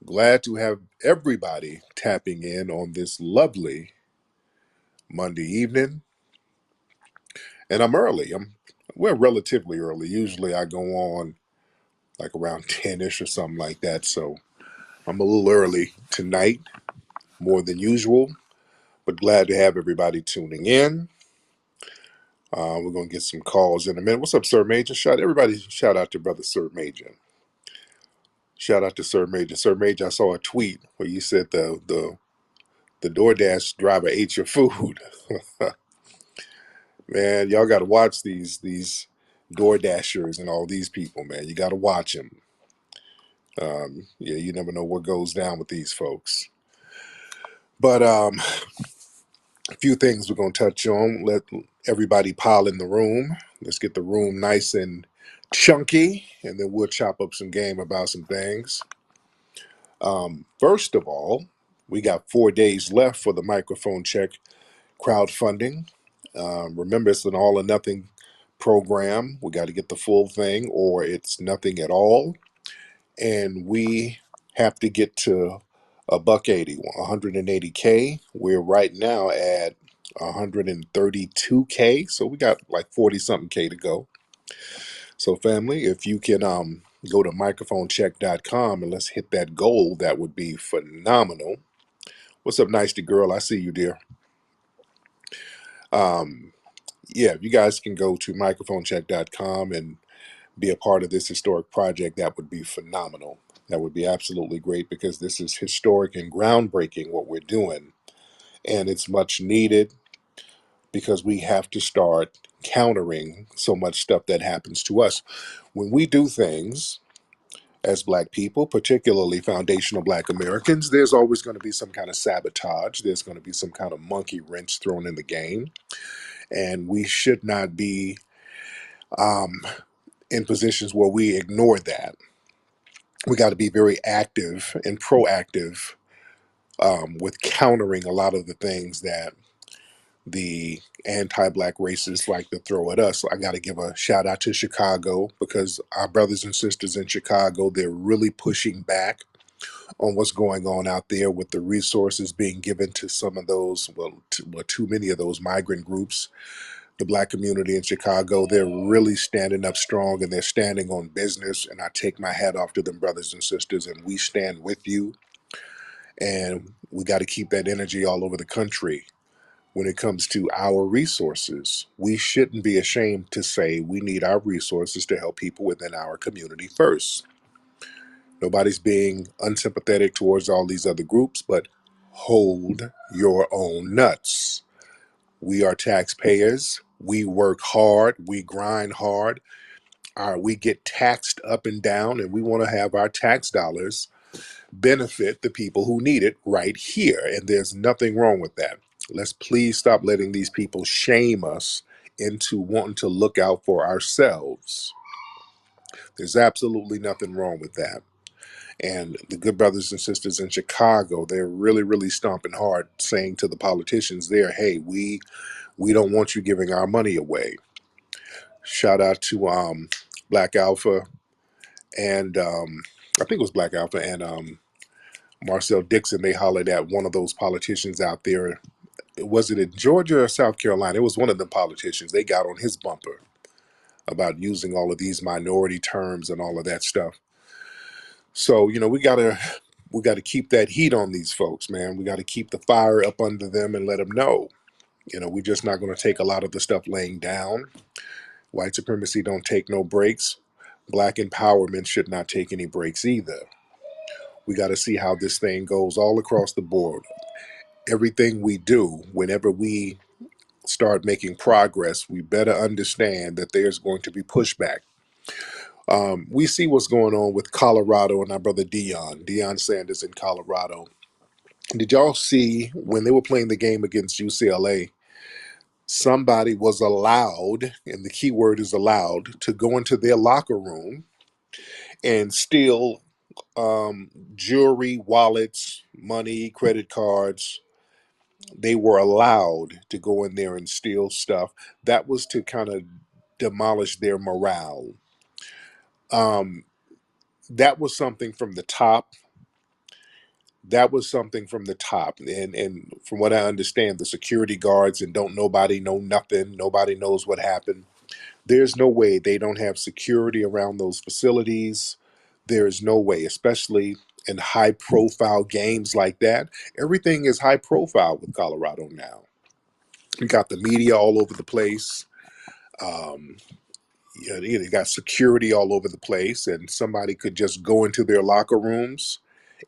Glad to have everybody tapping in on this lovely Monday evening. And I'm early. We're relatively early. Usually I go on like around 10ish or something like that. So I'm a little early tonight, more than usual, but glad to have everybody tuning in. We're gonna get some calls in a minute. What's up, Sir Major? Shout out to brother Sir Major. Shout out to Sir Major. Sir Major, I saw a tweet where you said the DoorDash driver ate your food. Man, y'all got to watch these Door Dashers and all these people, man. You got to watch them. Yeah, you never know what goes down with these folks. But a few things we're going to touch on. Let everybody pile in the room. Let's get the room nice and chunky, and then we'll chop up some game about some things. First of all, we got 4 days left for the microphone check crowdfunding. Remember, it's an all or nothing program. We got to get the full thing, or it's nothing at all. And we have to get to a buck 80, 180K. We're right now at 132K, so we got like 40 something K to go. So, family, if you can go to microphonecheck.com and let's hit that goal, that would be phenomenal. What's up, Nicety girl? I see you, dear. Um, yeah, if you guys can go to microphonecheck.com and be a part of this historic project, that would be phenomenal. That would be absolutely great because this is historic and groundbreaking what we're doing. And it's much needed because we have to start countering so much stuff that happens to us. When we do things as Black people, particularly foundational Black Americans, there's always going to be some kind of sabotage. There's going to be some kind of monkey wrench thrown in the game. And we should not be um, in positions where we ignore that. We got to be very active and proactive with countering a lot of the things that the anti-Black racists like to throw at us. I got to give a shout out to Chicago because our brothers and sisters in Chicago, they're really pushing back on what's going on out there with the resources being given to some of those, too many of those migrant groups. The Black community in Chicago, they're really standing up strong and they're standing on business. And I take my hat off to them, brothers and sisters, and we stand with you. And we got to keep that energy all over the country. When it comes to our resources, we shouldn't be ashamed to say we need our resources to help people within our community first. Nobody's being unsympathetic towards all these other groups, but hold your own nuts. We are taxpayers. We work hard. We grind hard. We get taxed up and down, and we want to have our tax dollars benefit the people who need it right here. And there's nothing wrong with that. Let's please stop letting these people shame us into wanting to look out for ourselves. There's absolutely nothing wrong with that. And the good brothers and sisters in Chicago, they're really, really stomping hard, saying to the politicians there, hey, we don't want you giving our money away. Shout out to Black Alpha and I think it was Black Alpha and Marcel Dixon. They hollered at one of those politicians out there. Was it in Georgia or South Carolina? It was one of the politicians. They got on his bumper about using all of these minority terms and all of that stuff. So, we gotta keep that heat on these folks, man. We gotta keep the fire up under them and let them know. We're just not gonna take a lot of the stuff laying down. White supremacy don't take no breaks. Black empowerment should not take any breaks either. We got to see how this thing goes all across the board. Everything we do, whenever we start making progress, we better understand that there's going to be pushback. We see what's going on with Colorado and our brother Deion Sanders in Colorado. Did y'all see when they were playing the game against UCLA? Somebody was allowed, and the key word is allowed, to go into their locker room and steal jewelry, wallets, money, credit cards. They were allowed to go in there and steal stuff. That was to kind of demolish their morale. Um, that was something from the top. That was something from the top. And from what I understand, the security guards and don't nobody know nothing. Nobody knows what happened. There's no way they don't have security around those facilities. There is no way, especially in high profile games like that. Everything is high profile with Colorado now. You got the media all over the place. Um, you got security all over the place, and somebody could just go into their locker rooms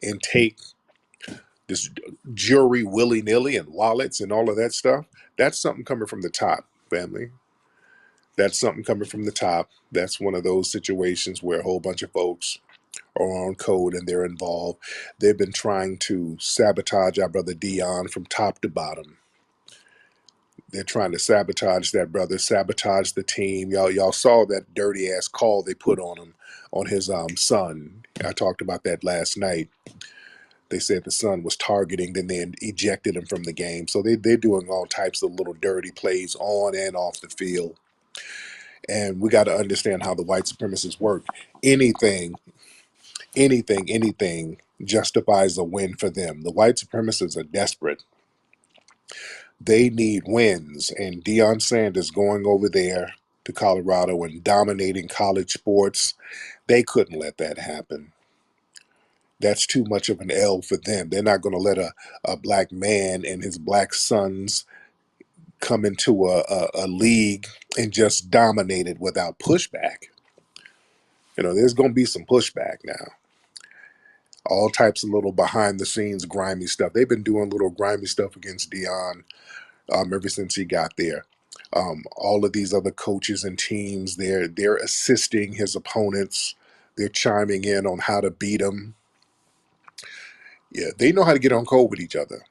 and take this jewelry willy nilly and wallets and all of that stuff. That's something coming from the top, family. That's something coming from the top. That's one of those situations where a whole bunch of folks are on code and they're involved. They've been trying to sabotage our brother Dion from top to bottom. They're trying to sabotage that brother, sabotage the team. Y'all saw that dirty ass call they put on him, on his son. I talked about that last night. They said the son was targeting, then they ejected him from the game. So they're doing all types of little dirty plays on and off the field. And we got to understand how the white supremacists work. Anything, anything justifies a win for them. The white supremacists are desperate. They need wins. And Deion Sanders going over there to Colorado and dominating college sports, they couldn't let that happen. That's too much of an L for them. They're not going to let a black man and his black sons come into a league and just dominate it without pushback. There's going to be some pushback now. All types of little behind the scenes grimy stuff. They've been doing little grimy stuff against Dion ever since he got there. All of these other coaches and teams, they're assisting his opponents. They're chiming in on how to beat him. Yeah, they know how to get on code with each other.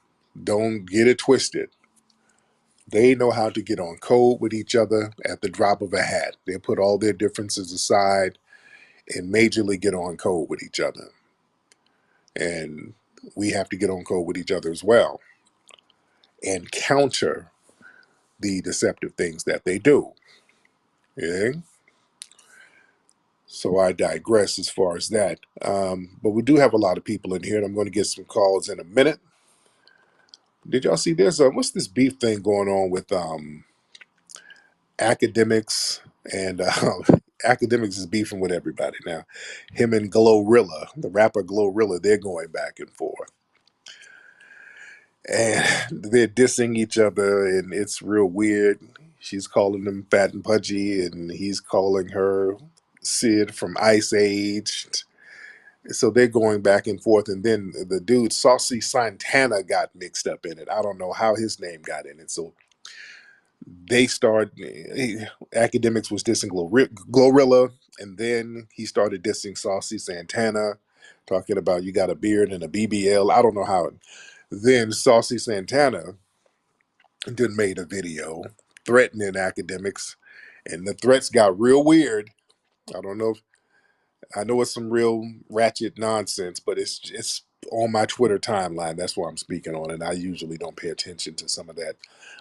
Don't get it twisted. They know how to get on code with each other at the drop of a hat. They put all their differences aside and majorly get on code with each other. And we have to get on code with each other as well and counter the deceptive things that they do. Yeah. So I digress as far as that. But we do have a lot of people in here, and I'm going to get some calls in a minute. Did y'all see there's what's this beef thing going on with academics and academics is beefing with everybody now. Him and Glorilla, the rapper Glorilla, they're going back and forth. And they're dissing each other, and it's real weird. She's calling him fat and pudgy, and he's calling her Sid from Ice Age. So they're going back and forth, and then the dude Saucy Santana got mixed up in it. I don't know how his name got in it. So they start academics was dissing Glorilla, and then he started dissing Saucy Santana, talking about you got a beard and a BBL. I don't know how. Then Saucy Santana then made a video threatening academics, and the threats got real weird. I don't know if I know it's some real ratchet nonsense, but it's on my Twitter timeline. That's what I'm speaking on, and I usually don't pay attention to some of that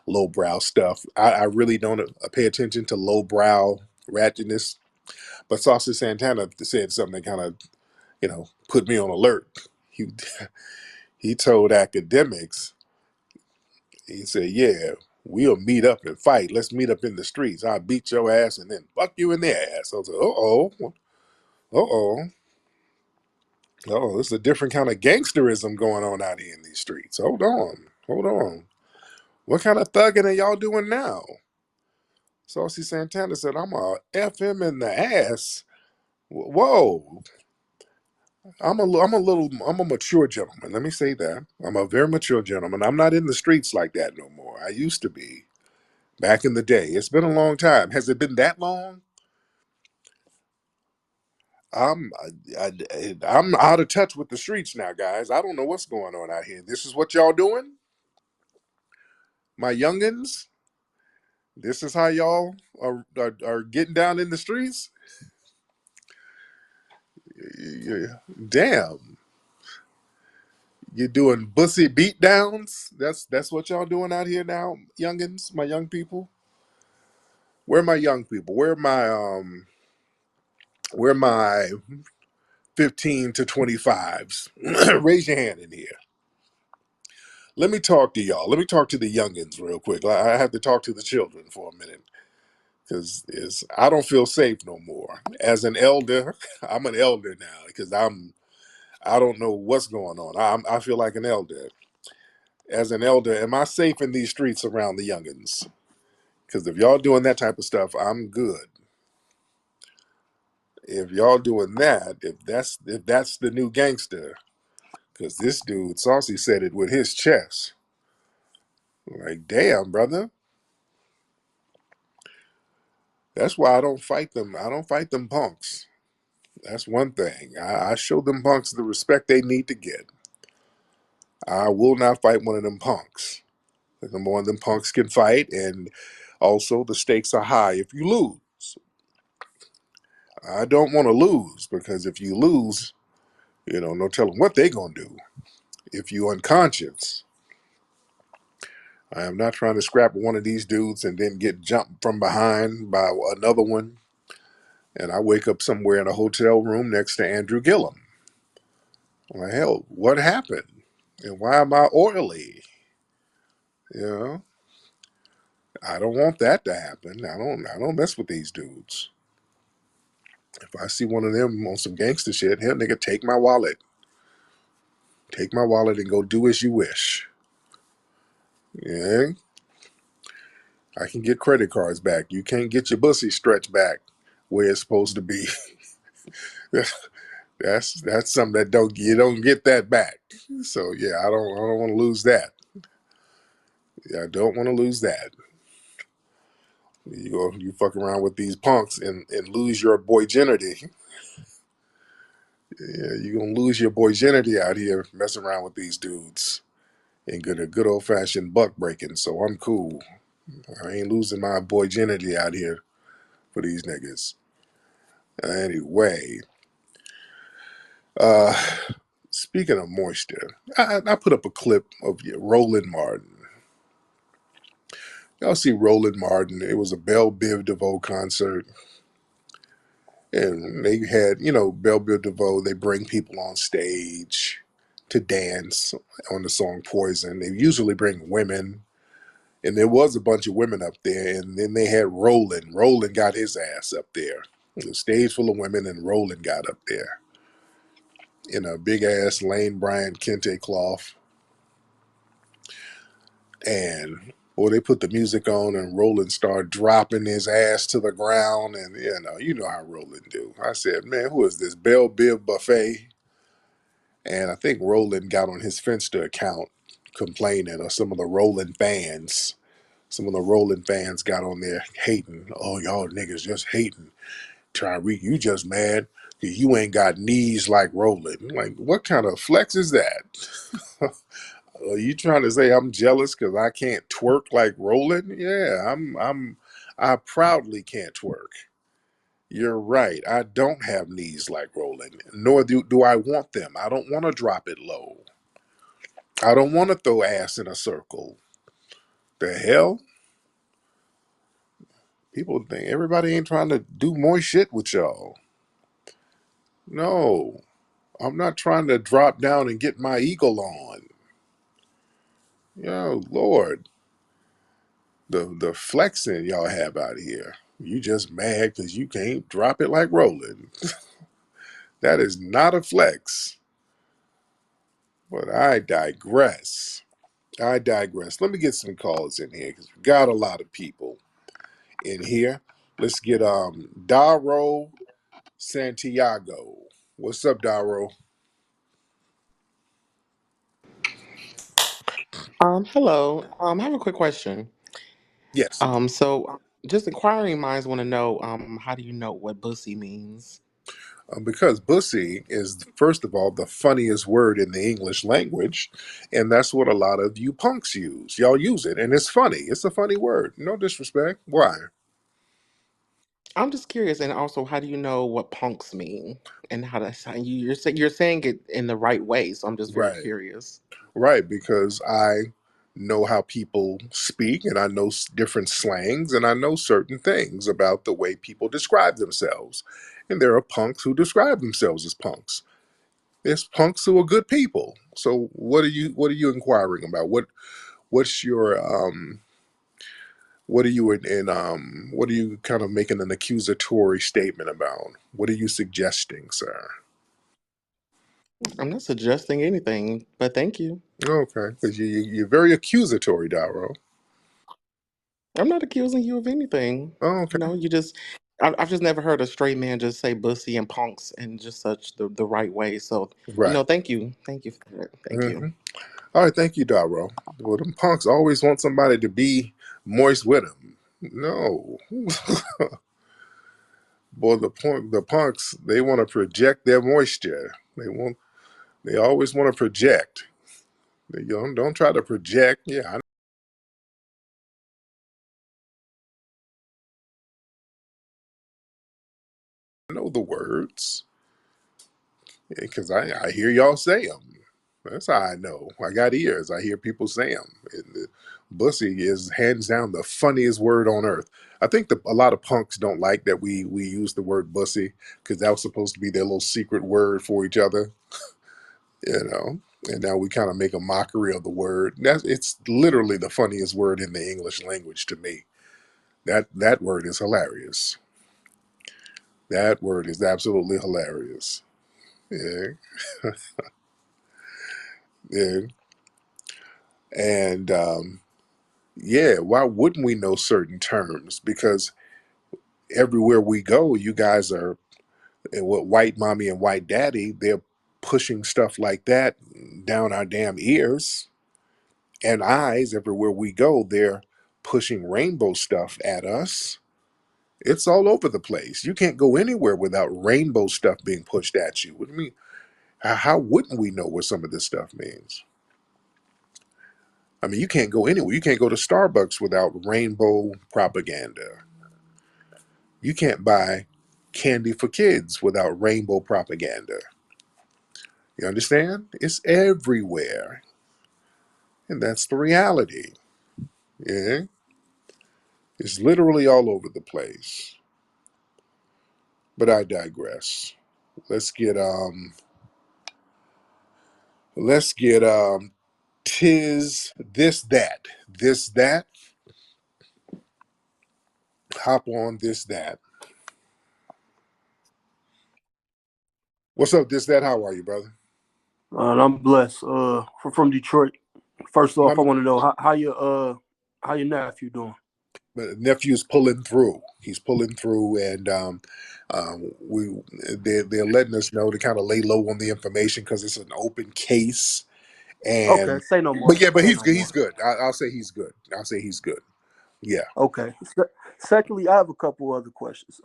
lowbrow stuff. I really don't pay attention to lowbrow ratchetness. But Saucy Santana said something that kind of put me on alert. He he told academics, he said, "Yeah, we'll meet up and fight. Let's meet up in the streets. I'll beat your ass and then fuck you in the ass." I was like, uh-oh. Oh, it's a different kind of gangsterism going on out here in these streets. Hold on. What kind of thugging are y'all doing now? Saucy Santana said, "I'm a F him in the ass." Whoa. I'm a mature gentleman. Let me say that. I'm a very mature gentleman. I'm not in the streets like that no more. I used to be back in the day. It's been a long time. Has it been that long? I'm I'm out of touch with the streets now, guys. I don't know what's going on out here. This is what y'all doing, my youngins. This is how y'all are getting down in the streets. Damn, you're doing bussy beat downs. That's what y'all doing out here now, youngins, my young people. Where are my young people? Where are my 15 to 25s. Raise your hand in here. Let me talk to y'all. Let me talk to the youngins real quick. I have to talk to the children for a minute because I don't feel safe no more. As an elder, I'm an elder now because I don't know what's going on. I feel like an elder. As an elder, am I safe in these streets around the youngins? Because if y'all doing that type of stuff, I'm good. If y'all doing that, if that's the new gangster, because this dude Saucy said it with his chest. Like, damn, brother. That's why I don't fight them. I don't fight them punks. That's one thing. I show them punks the respect they need to get. I will not fight one of them punks. Number one, them punks can fight, and also the stakes are high if you lose. I don't want to lose because if you lose, no telling what they gonna do. If you unconscious, I am not trying to scrap one of these dudes and then get jumped from behind by another one, and I wake up somewhere in a hotel room next to Andrew Gillum. Well, hell, what happened? And why am I oily? You know, I don't want that to happen. I don't mess with these dudes. If I see one of them on some gangster shit, hell nigga, take my wallet. Take my wallet and go do as you wish. Yeah. I can get credit cards back. You can't get your pussy stretched back where it's supposed to be. that's something that you don't get that back. So yeah, I don't want to lose that. Yeah, I don't want to lose that. You fuck around with these punks and lose your boyginity. Yeah, you gonna lose your boyginity out here messing around with these dudes and get a good old fashioned buck breaking. So I'm cool. I ain't losing my boyginity out here for these niggas. Anyway, uh, speaking of moisture, I put up a clip of Roland Martin. Y'all see Roland Martin? It was a Belle Biv DeVoe concert. And they had, Belle Biv DeVoe, they bring people on stage to dance on the song Poison. They usually bring women. And there was a bunch of women up there. And then they had Roland. Roland got his ass up there. It was a stage full of women, and Roland got up there in a big ass Lane Bryant kente cloth. And they put the music on, and Roland started dropping his ass to the ground. And you know how Roland do. I said, man, who is this Belle Biv Buffet? And I think Roland got on his Finsta account complaining, or some of the Roland fans. Some of the Roland fans got on there hating. Oh, y'all niggas just hating. Tyreek, you just mad because you ain't got knees like Roland. Like, what kind of flex is that? Are you trying to say I'm jealous because I can't twerk like Roland? Yeah, I proudly can't twerk. You're right. I don't have knees like Roland, nor do I want them. I don't want to drop it low. I don't want to throw ass in a circle. The hell? People think everybody ain't trying to do more shit with y'all. No, I'm not trying to drop down and get my eagle on. Yo, Lord, the flexing y'all have out here. You just mad because you can't drop it like Roland. That is not a flex. But I digress. I digress. Let me get some calls in here because we got a lot of people in here. Let's get Daro Santiago. What's up, Daro? Hello. I have a quick question. Yes. Just inquiring minds want to know, how do you know what bussy means? Because bussy is, first of all, the funniest word in the English language, and that's what a lot of you punks use. Y'all use it, and it's funny. It's a funny word. No disrespect. Why? I'm just curious, and also, how do you know what punks mean, and you're saying it in the right way? So I'm just very Right. curious. Right, because I know how people speak, and I know different slangs, and I know certain things about the way people describe themselves. And there are punks who describe themselves as punks. There's punks who are good people. So what are you inquiring about? What's your what are you what are you kind of making an accusatory statement about? What are you suggesting, sir? I'm not suggesting anything, but thank you. Okay, because you're very accusatory, Daro. I'm not accusing you of anything. Oh, You okay, know, I've just never heard a straight man just say bussy and punks in just such the right way. So, right. thank you. Thank you for that. Thank you. Hmm. All right, thank you, Daro. Well, them punks always want somebody to be moist with them. No, boy, the punks, they want to project their moisture. They always want to project. They don't try to project. Yeah, I know the words because I hear y'all say them. That's how I know. I got ears. I hear people say them. And the bussy is hands down the funniest word on earth. I think a lot of punks don't like that we use the word bussy because that was supposed to be their little secret word for each other, you know. And now we kind of make a mockery of the word. It's literally the funniest word in the English language to me. That word is hilarious. That word is absolutely hilarious. Yeah, yeah. And yeah, why wouldn't we know certain terms? Because everywhere we go, you guys are, and what white mommy and white daddy, they're pushing stuff like that down our damn ears and eyes. Everywhere we go, they're pushing rainbow stuff at us. It's all over the place. You can't go anywhere without rainbow stuff being pushed at you. What do you mean? How wouldn't we know what some of this stuff means? I mean, you can't go anywhere. You can't go to Starbucks without rainbow propaganda. You can't buy candy for kids without rainbow propaganda. You understand? It's everywhere. And that's the reality. Yeah. It's literally all over the place. But I digress. Let's get let's get tis this that. This that. Hop on this that. What's up, this that? How are you, brother? And I'm blessed. From Detroit. First My off, I want to know how your nephew doing? nephew's pulling through. He's pulling through, and we they're letting us know to kind of lay low on the information because it's an open case. Okay, And say no more. but yeah, but Say he's no good. more. He's good. I'll say he's good. I'll say he's good. Yeah. Okay. Secondly, I have a couple other questions.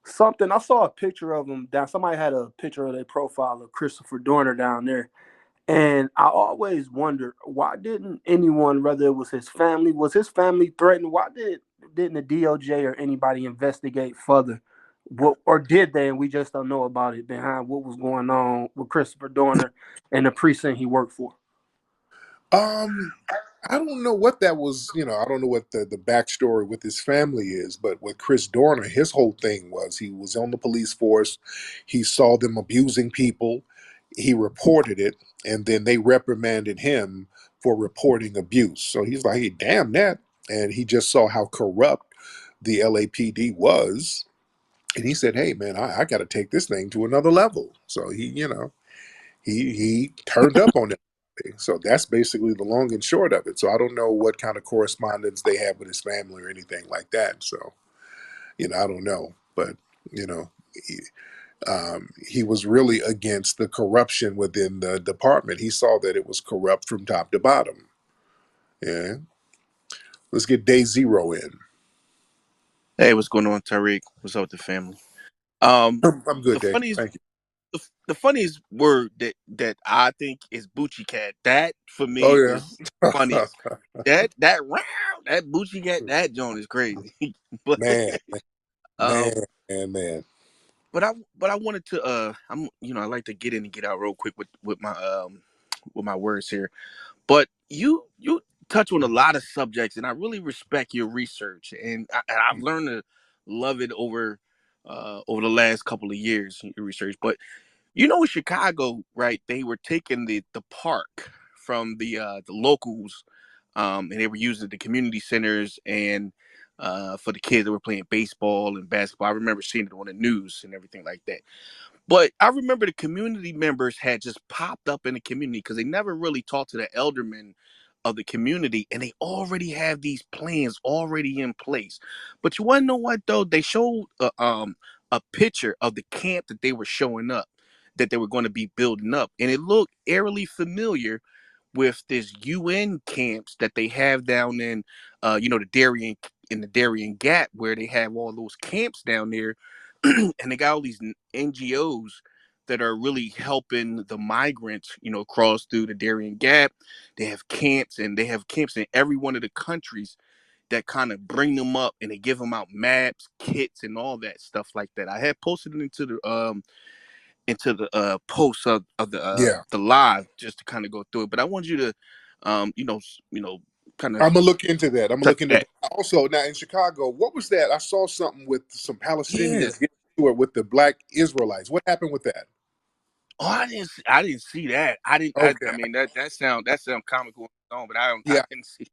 Something I saw a picture of him down. Somebody had a picture of their profile of Christopher Dorner down there. And I always wondered why didn't anyone, whether it was was his family threatened? Didn't the DOJ or anybody investigate further? What or did they? And we just don't know about it behind what was going on with Christopher Dorner and the precinct he worked for. Um, I don't know what that was. I don't know what the backstory with his family is, but with Chris Dorner, his whole thing was he was on the police force. He saw them abusing people. He reported it, and then they reprimanded him for reporting abuse. So he's like, hey, damn that. And he just saw how corrupt the LAPD was. And he said, hey, man, I got to take this thing to another level. So he turned up on it. So that's basically the long and short of it. So I don't know what kind of correspondence they have with his family or anything like that. So I don't know, but you know, he was really against the corruption within the department. He saw that it was corrupt from top to bottom. Yeah, let's get day zero in. Hey, what's going on, Tariq? What's up with the family? Um, I'm good, the Day. funniest, Thank you. the funniest word that I think is Bucci Cat. That for Oh me yeah, is funniest. That round, that Bucci Cat, that joint is crazy. but man, man, um, man. but I wanted to I like to get in and get out real quick with my words here. But you touch on a lot of subjects, and I really respect your research, and I've learned to love it over the last couple of years. Your research, but You know, in Chicago, right? They were taking the park from the locals, and they were using the community centers and for the kids that were playing baseball and basketball. I remember seeing it on the news and everything like that. But I remember the community members had just popped up in the community because they never really talked to the eldermen of the community, and they already have these plans already in place. But you want to know what though? They showed a picture of the camp that they were showing up, that they were going to be building up, and it looked eerily familiar with this UN camps that they have down in, the Darien Gap, where they have all those camps down there, and they got all these NGOs that are really helping the migrants, cross through the Darien Gap. They have camps, and they have camps in every one of the countries that kind of bring them up, and they give them out maps, kits, and all that stuff like that. I had posted it into the post of Yeah, the live just to kind of go through it. But I want you to, kind of I'm gonna look into that. I'm gonna touch look into that. that. Also, now in Chicago, what was that? I saw something with some Yeah. Palestinians getting to it with the black Israelites. What happened with that? Oh, I didn't see that. I didn't. I Okay, mean that sound comical on its own, but I yeah, didn't see.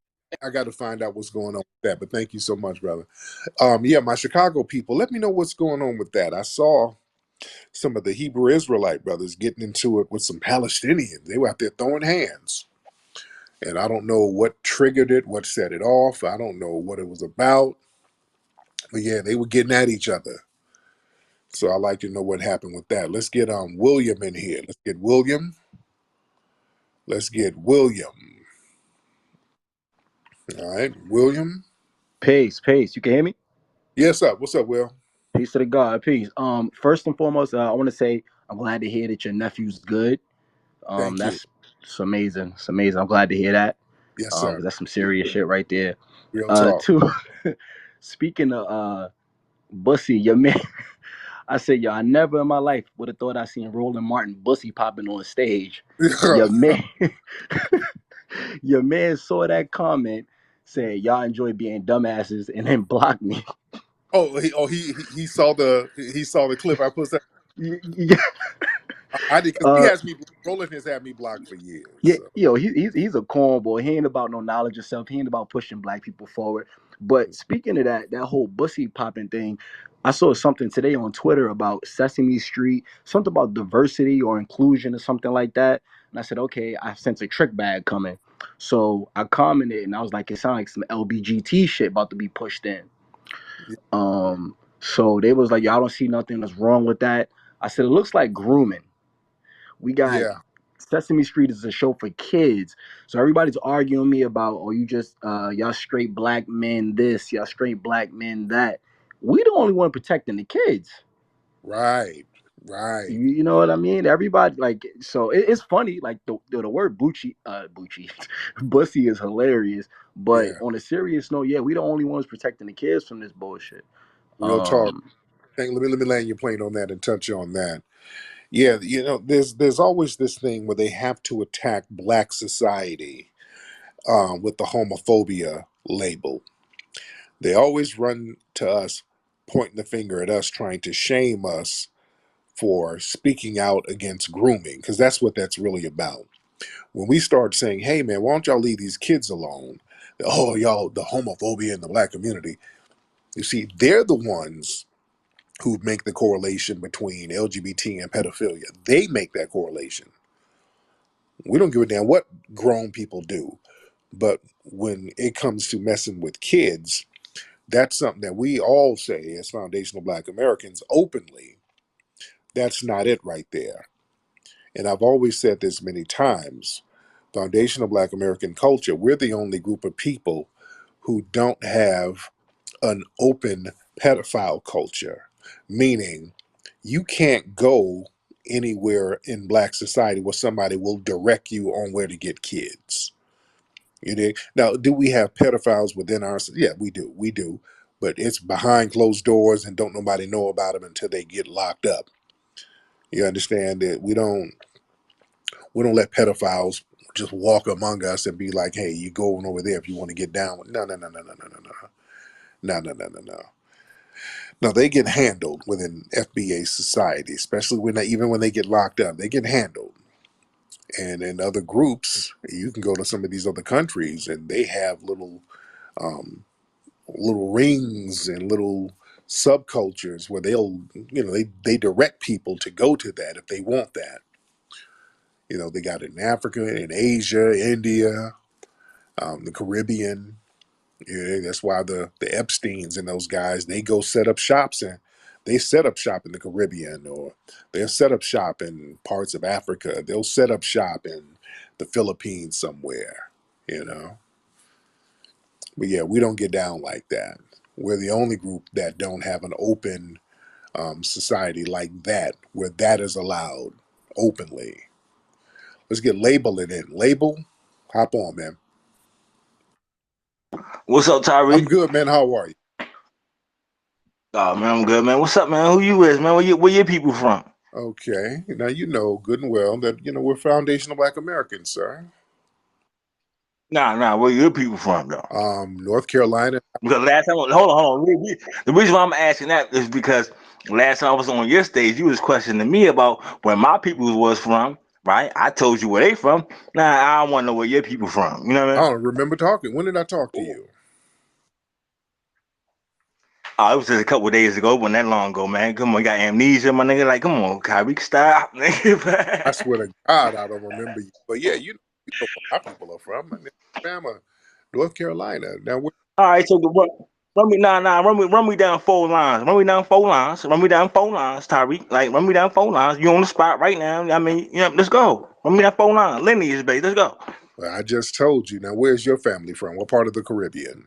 I got to find out what's going on with that. But thank you so much, brother. Yeah, my Chicago people, let me know what's going on with that. I saw some of the Hebrew Israelite brothers getting into it with some Palestinians. They were out there throwing hands. And I don't know what triggered it, what set it off. I don't know what it was about. But yeah, they were getting at each other. So I'd like to know what happened with that. Let's get William in here. Let's get William. Let's get William. All right, William. Peace, peace. You can hear me? Yes, sir. What's up, Will? Peace to the God. Peace. First and foremost, I want to say I'm glad to hear that your nephew's good. Thank you. That's it's amazing. It's amazing. I'm glad to hear that. Yes, sir. 'Cause that's some serious shit right there. Real talk. Two. Speaking of Bussy, your man. I said, yo, I never in my life would have thought I seen Roland Martin Bussy popping on stage. Your man, your man saw that comment, said y'all enjoy being dumbasses, and then blocked me. He saw the clip I put. Yeah. I did because he Uh, has me. Roland has had me blocked for years. Yeah, So he's a cornball. He ain't about no knowledge of self. He ain't about pushing black people forward. But speaking of that whole bussy popping thing, I saw something today on Twitter about Sesame Street, something about diversity or inclusion or something like that. And I said, okay, I sense a trick bag coming. So I commented and I was like, it sounds like some LBGT shit about to be pushed in. So they was like, y'all don't see nothing that's wrong with that. I said, it looks like grooming. We got yeah, Sesame Street is a show for kids. So everybody's arguing me about, oh, you just y'all straight black men this, y'all straight black men that. We the only one protecting the kids. right. You know what I mean? Everybody like so it's funny, like the word Bucci, Bussy is hilarious. But Yeah, on a serious note, yeah, we the only ones protecting the kids from this bullshit. real talk. Um Let me land your plane on that and touch on that. Yeah, there's always this thing where they have to attack black society with the homophobia label. They always run to us, pointing the finger at us, trying to shame us for speaking out against grooming, because that's what that's really about. When we start saying, hey man, why don't y'all leave these kids alone? Oh, y'all, the homophobia in the black community. You see, they're the ones who make the correlation between LGBT and pedophilia. They make that correlation. We don't give a damn what grown people do. But when it comes to messing with kids, that's something that we all say as foundational black Americans openly. That's not it right there. And I've always said this many times. Foundational black American culture, we're the only group of people who don't have an open pedophile culture, meaning you can't go anywhere in black society where somebody will direct you on where to get kids. You know? Now, do we have pedophiles within our? Yeah, we do, but it's behind closed doors and don't nobody know about them until they get locked up. You understand that we don't let pedophiles just walk among us and be like, hey, you go over there if you want to get down with. No, no, no, no, no, no, no, no, no, no, no, no, no. No, they get handled within FBA society, especially even when they get locked up, they get handled. And in other groups, you can go to some of these other countries, and they have um, little rings and little subcultures where they direct people to go to that if they want that. They got it in Africa, in Asia, India, the Caribbean. Yeah, that's why the Epsteins and those guys, they go set up shops, and they set up shop in the Caribbean, or they'll set up shop in parts of Africa. They'll set up shop in the Philippines somewhere, you know. But yeah, we don't get down like that. We're the only group that don't have an open society like that, where that is allowed openly. Let's get Label it in. Label, hop on, man. What's up, I'm Tyreek? good, man. How are you? Oh man, I'm good, man. What's up, man? Who you is, man? Where your people from? Okay. Now you know good and well that we're foundational Black Americans, sir. Nah, where your people from though? North Carolina. Because last time, hold on. The reason why I'm asking that is because last time I was on your stage, you was questioning me about where my people was from, right? I told you where they from. Now I want to know where your people from. You know what I I mean? don't remember talking. When did I talk to you? Oh, it was just a couple of days ago. It wasn't that long ago, man. Come on, you got amnesia, my nigga. Like, come on, Kyrie, stop, I nigga. swear to God, I don't remember you. But yeah, you know where my people are from. I mean, Alabama, North Carolina. Now, All right, so run me down 4 lines. Run me down 4 lines. Run me down 4 lines, Tyreek. Like, run me down 4 lines. You on the spot right now. I mean, let's go. Run me down 4 lines. Lineage, baby. Let's go. I just told you. Now, where's your family from? What part of the Caribbean?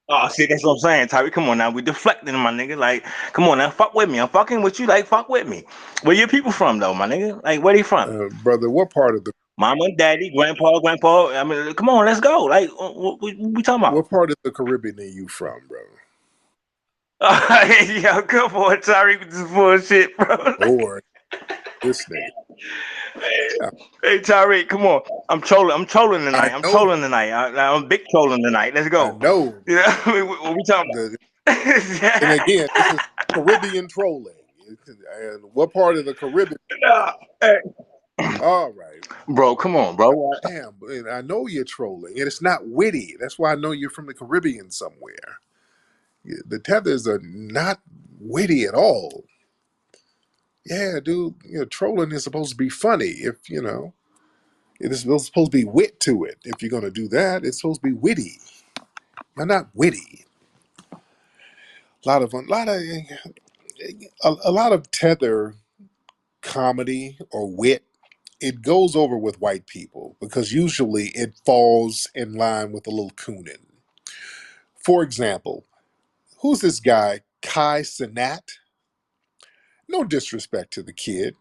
Oh, see, that's what I'm saying, Tyreek. Come on now. We deflecting, my nigga. Like, come on now. Fuck with me. I'm fucking with you. Like, fuck with me. Where your people from, though, my nigga? Like, where they from? Brother, what part of the Mama, daddy, grandpa. I mean, come on, let's go. Like, what we talking about? what part of the Caribbean are you from, bro? Yo, come on, Tyreek, with this bullshit, bro. Lord, this nigga. Yeah, Hey Tyreek, come on. I'm trolling. I'm trolling I tonight. I'm know. trolling tonight. I'm big trolling tonight. Let's I go. know. You know what we talking The, and about? again, this is Caribbean trolling. And what part of the Caribbean? Nah, hey, All right. bro, come on, bro. Damn, and I know you're trolling, and it's not witty. That's why I know you're from the Caribbean somewhere. The tethers are not witty at all. Yeah, dude, trolling is supposed to be funny. If it is supposed to be wit to it. If you're gonna do that, it's supposed to be witty. You're not witty. A lot of tether comedy or wit. It goes over with white people because usually it falls in line with a little cooning. For example, who's this guy, Kai Sinat? No disrespect to the kid.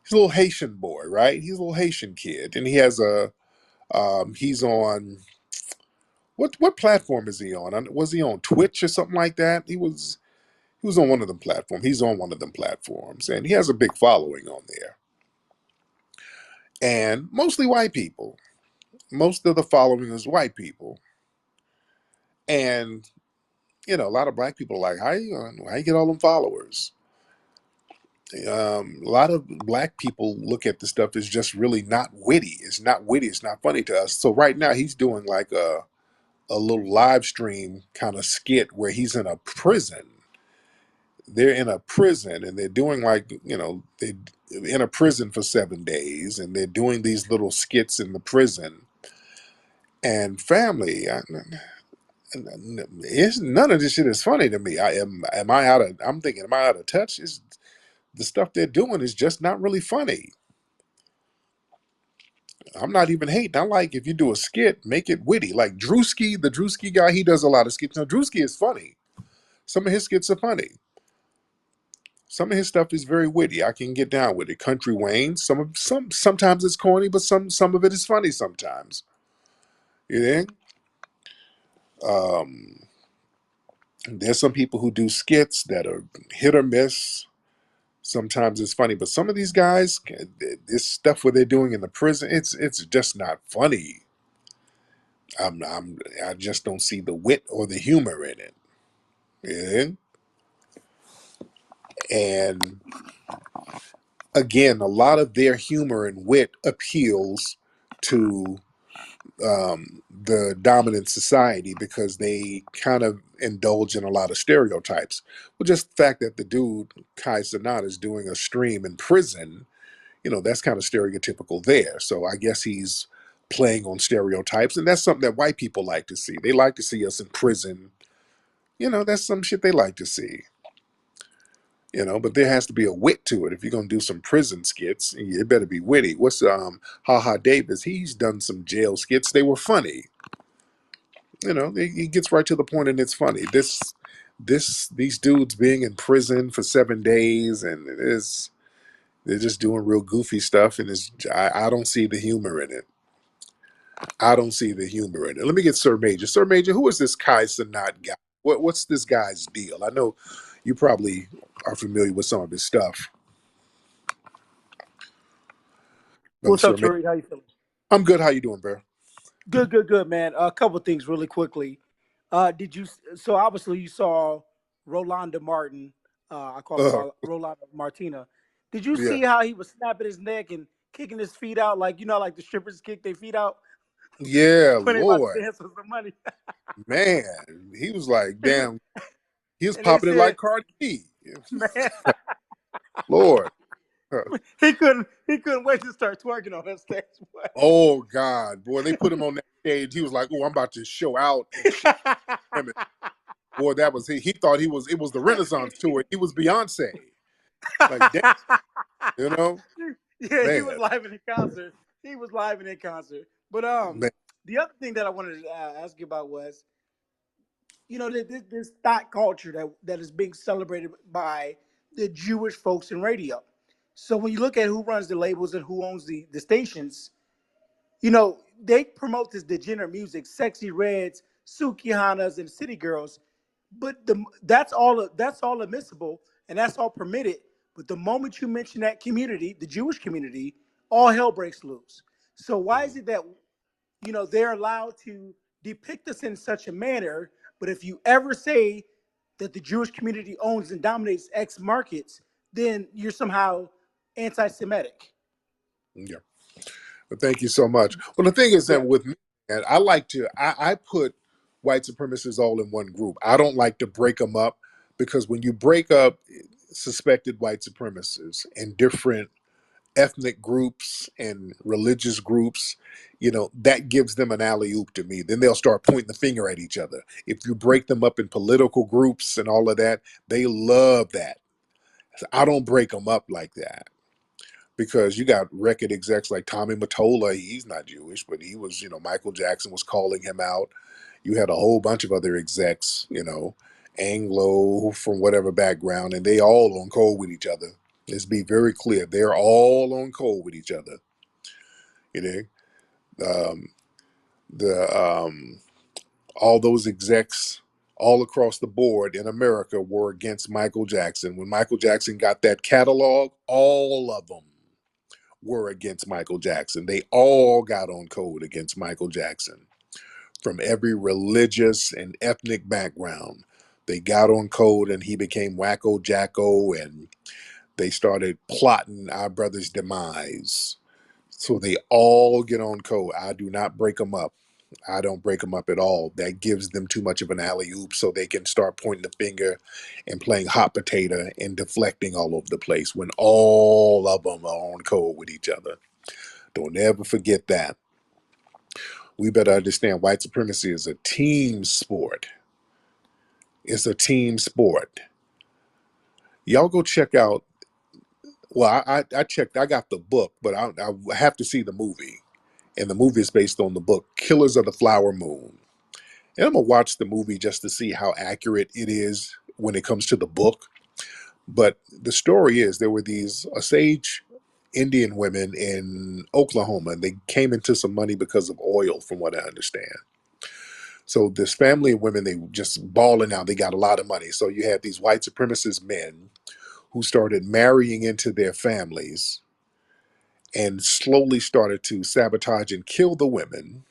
He's a little Haitian boy, right? He's a little Haitian kid, and he has he's on what platform is he on? Was he on Twitch or something like that? He was on one of them platforms. He's on one of them platforms, and he has a big following on there, and mostly white people. Most of the following is white people, and a lot of black people are like, how you get all them followers? A lot of black people look at the stuff as just really not witty. It's not witty. It's not funny to us. So right now he's doing like a little live stream kind of skit where he's in a prison. They're in a prison and they're doing like they in a prison for 7 days and they're doing these little skits in the prison. And family, none of this shit is funny to me. I'm thinking, am I out of touch? The stuff they're doing is just not really funny. I'm not even hating. I like if you do a skit, make it witty. Like Drewski, the Drewski guy, he does a lot of skits. Now Drewski is funny. Some of his skits are funny. Some of his stuff is very witty. I can get down with it. Country Wayne, sometimes it's corny, but some of it is funny sometimes. You think? Um, there's some people who do skits that are hit or miss. Sometimes it's funny, but some of these guys, this stuff what they're doing in the prison, it's just not funny. I just don't see the wit or the humor in it. Yeah. And again, a lot of their humor and wit appeals to the dominant society because they kind of indulge in a lot of stereotypes. Well, just the fact that the dude, Kai Cenat, is doing a stream in prison, that's kind of stereotypical there. So I guess he's playing on stereotypes, and that's something that white people like to see. They like to see us in prison. That's some shit they like to see. But there has to be a wit to it. If you're gonna do some prison skits, it better be witty. What's Ha Ha Davis? He's done some jail skits. They were funny. He gets right to the point, and it's funny. These dudes being in prison for 7 days, and they're just doing real goofy stuff, and I don't see the humor in it. I don't see the humor in it. Let me get Sir Major. Sir Major, who is this Kai Cenat guy? What's this guy's deal? I know you probably are familiar with some of his stuff, brother What's up, Sir Major. Tariq? How you feeling? I'm good. How you doing, bro? Good, man. A couple things really quickly. Did you? So obviously you saw Rolanda Martin. I call her Uh, Rolanda Martina. Did you yeah, see how he was snapping his neck and kicking his feet out like like the strippers kick their feet out yeah, when they about to Lord, dance for some money? man, he was like, He was- damn, he was and they popping it like said, Cardi B. man, Lord, he couldn't wait to start twerking on that stage. oh God, boy, they put him on that stage. He was like, oh, I'm about to show out and show him. Boy, that was he. He thought it was the Renaissance tour. He was Beyonce. Like, damn, you know, Yeah, he man, was live in a concert. He was live in a concert. But man. the other thing that I wanted to ask you about was, this thought culture that is being celebrated by the Jewish folks in radio. So when you look at who runs the labels and who owns the stations, they promote this degenerate music, sexy reds, Sukihanas, and city girls, but that's all admissible and that's all permitted. But the moment you mention that community, the Jewish community, all hell breaks loose. So why is it that they're allowed to depict us in such a manner, but if you ever say that the Jewish community owns and dominates X markets, then you're somehow anti-Semitic? Yeah. But thank you so much. Well, the thing is that Yeah. with me, and I put white supremacists all in one group. I don't like to break them up because when you break up suspected white supremacists in different ethnic groups and religious groups, that gives them an alley oop to me. Then they'll start pointing the finger at each other. If you break them up in political groups and all of that, they love that. So I don't break them up like that because you got record execs like Tommy Mottola. He's not Jewish, but he was, Michael Jackson was calling him out. You had a whole bunch of other execs, Anglo from whatever background, and they all on code with each other. Let's be very clear. They're all on code with each other. You know, the all those execs all across the board in America were against Michael Jackson. When Michael Jackson got that catalog, all of them were against Michael Jackson. They all got on code against Michael Jackson from every religious and ethnic background. They got on code and he became Wacko Jacko and they started plotting our brother's demise. So they all get on code. I do not break them up. I don't break them up at all. That gives them too much of an alley oop so they can start pointing the finger and playing hot potato and deflecting all over the place when all of them are on code with each other. Don't ever forget that. We better understand white supremacy is a team sport. It's a team sport. Y'all go check out. Well, I checked. I got the book, but I have to see the movie. And the movie is based on the book Killers of the Flower Moon. And I'm gonna watch the movie just to see how accurate it is when it comes to the book. But the story is there were these Osage Indian women in Oklahoma, and they came into some money because of oil, from what I understand. So this family of women, they were just balling out. They got a lot of money. So you had these white supremacist men who started marrying into their families, and slowly started to sabotage and kill the women.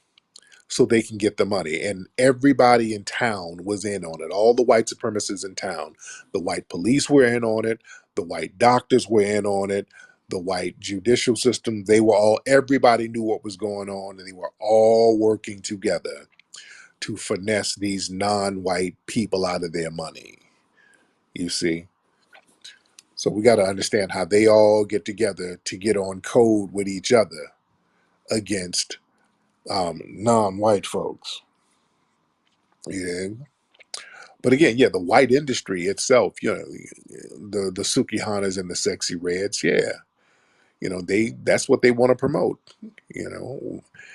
so they can get the money. And everybody in town was in on it. All the white supremacists in town. The white police were in on it. The white doctors were in on it. The white judicial system, they were all, everybody knew what was going on, and they were all working together to finesse these non-white people out of their money. You see? So we got to understand how they all get together to get on code with each other against non-white folks. Yeah. But again, yeah, the white industry itself, the Sukihanas and the sexy reds, yeah, that's what they want to promote.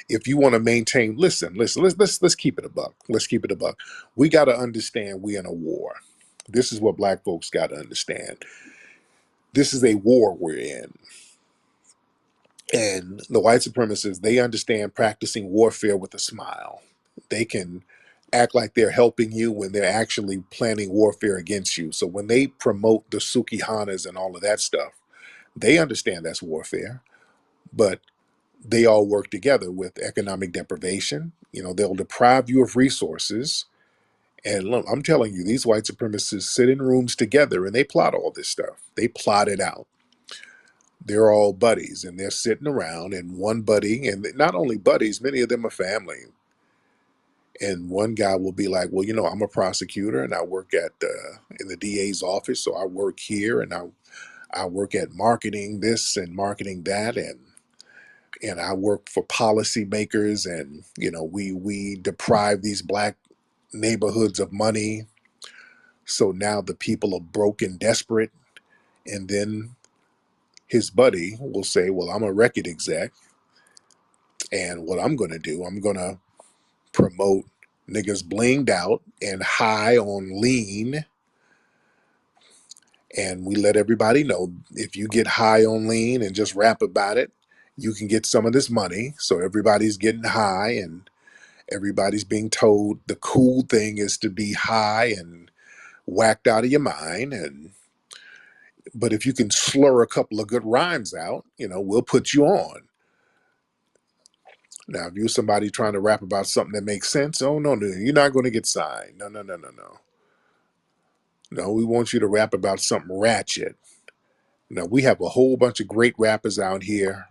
If you want to maintain, listen, let's keep it a buck. Let's keep it a buck. We got to understand we're in a war. This is what black folks got to understand. This is a war we're in. And the white supremacists, they understand practicing warfare with a smile. They can act like they're helping you when they're actually planning warfare against you. So when they promote the Sukihanas and all of that stuff, they understand that's warfare, but they all work together with economic deprivation. They'll deprive you of resources. And look, I'm telling you, these white supremacists sit in rooms together and they plot all this stuff. They plot it out. They're all buddies and they're sitting around, and one buddy, and not only buddies, many of them are family. And one guy will be like, well, I'm a prosecutor and I work at in the DA's office. So I work here, and I work at marketing this and marketing that. And I work for policymakers, and we deprive these black neighborhoods of money. So now the people are broke and desperate. And then his buddy will say, well, I'm a record exec. And what I'm going to do, I'm going to promote niggas blinged out and high on lean. And we let everybody know, if you get high on lean and just rap about it, you can get some of this money. So everybody's getting high, and everybody's being told the cool thing is to be high and whacked out of your mind. But if you can slur a couple of good rhymes out, we'll put you on. Now, if you're somebody trying to rap about something that makes sense, oh, no, you're not going to get signed. No. No, we want you to rap about something ratchet. Now, we have a whole bunch of great rappers out here.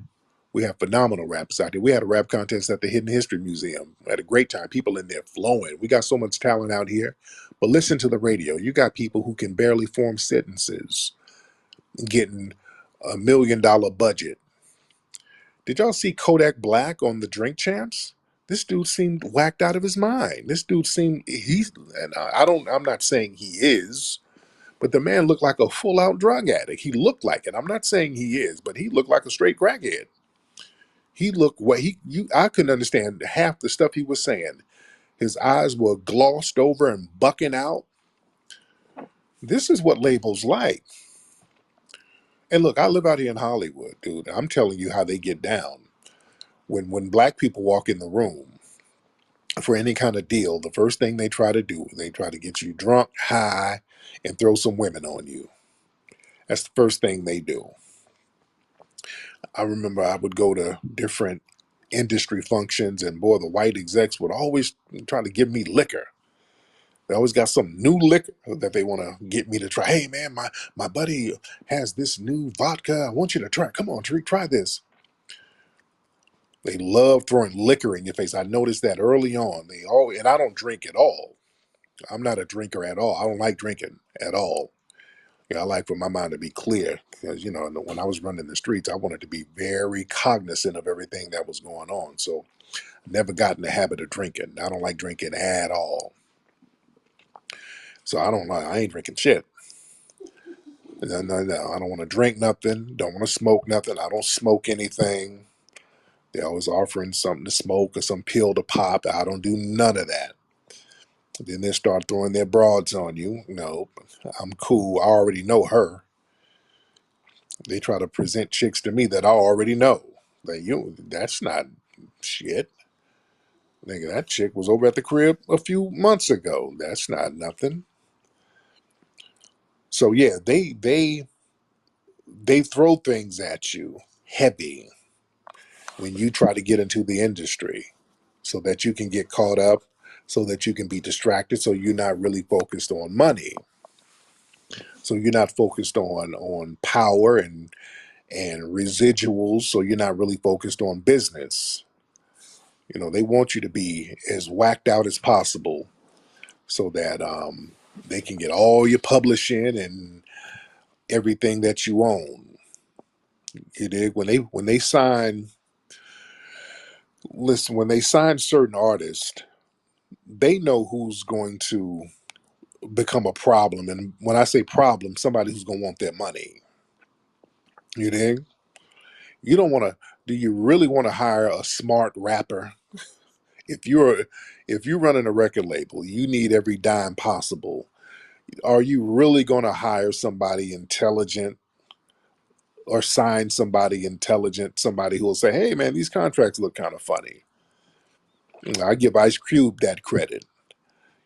We have phenomenal rappers out there. We had a rap contest at the Hidden History Museum. We had a great time. People in there flowing. We got so much talent out here. But listen to the radio. You got people who can barely form sentences, getting $1 million budget. Did y'all see Kodak Black on the Drink Champs? This dude seemed whacked out of his mind. This dude seemed, and I'm not saying he is, but the man looked like a full out drug addict. He looked like it. I'm not saying he is, but he looked like a straight crackhead. He looked I couldn't understand half the stuff he was saying. His eyes were glossed over and bucking out. This is what labels like. And look, I live out here in Hollywood, dude. I'm telling you how they get down. When black people walk in the room for any kind of deal, the first thing they try to do, they try to get you drunk, high, and throw some women on you. That's the first thing they do. I remember I would go to different industry functions, and boy, the white execs would always try to give me liquor. They always got some new liquor that they want to get me to try. Hey man, my buddy has this new vodka. I want you to try. Come on, Tariq, try this. They love throwing liquor in your face. I noticed that early on. And I don't drink at all. I'm not a drinker at all. I don't like drinking at all. I like for my mind to be clear, because when I was running the streets, I wanted to be very cognizant of everything that was going on. So I never got in the habit of drinking. I don't like drinking at all. So I ain't drinking shit. No. I don't want to drink nothing. Don't want to smoke nothing. I don't smoke anything. They're always offering something to smoke or some pill to pop. I don't do none of that. Then they start throwing their broads on you. No, I'm cool. I already know her. They try to present chicks to me that I already know. That's not shit. Nigga, that chick was over at the crib a few months ago. That's not nothing. So yeah, they throw things at you heavy when you try to get into the industry. so that you can get caught up, so that you can be distracted, so you're not really focused on money. So you're not focused on power and residuals, so you're not really focused on business. They want you to be as whacked out as possible so that they can get all your publishing and everything that you own. You dig? When they sign, listen, when they sign certain artists, they know who's going to become a problem. And when I say problem, somebody who's gonna want their money. You dig? You don't want to. Do you really want to hire a smart rapper? If you're running a record label, you need every dime possible. Are you really going to hire somebody intelligent or sign somebody intelligent, somebody who will say, "Hey, man, these contracts look kind of funny." I give Ice Cube that credit.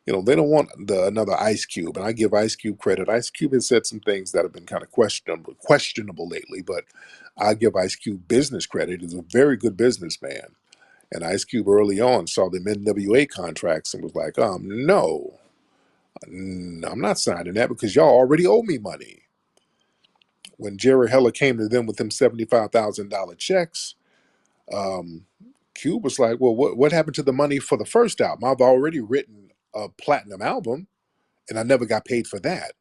They don't want another Ice Cube, and I give Ice Cube credit. Ice Cube has said some things that have been kind of questionable lately, but I give Ice Cube business credit. He's a very good businessman. And Ice Cube early on saw the NWA contracts and was like, no, I'm not signing that because y'all already owe me money. When Jerry Heller came to them with them $75,000 checks, um, Cube was like, well, what happened to the money for the first album? I've already written a platinum album and I never got paid for that.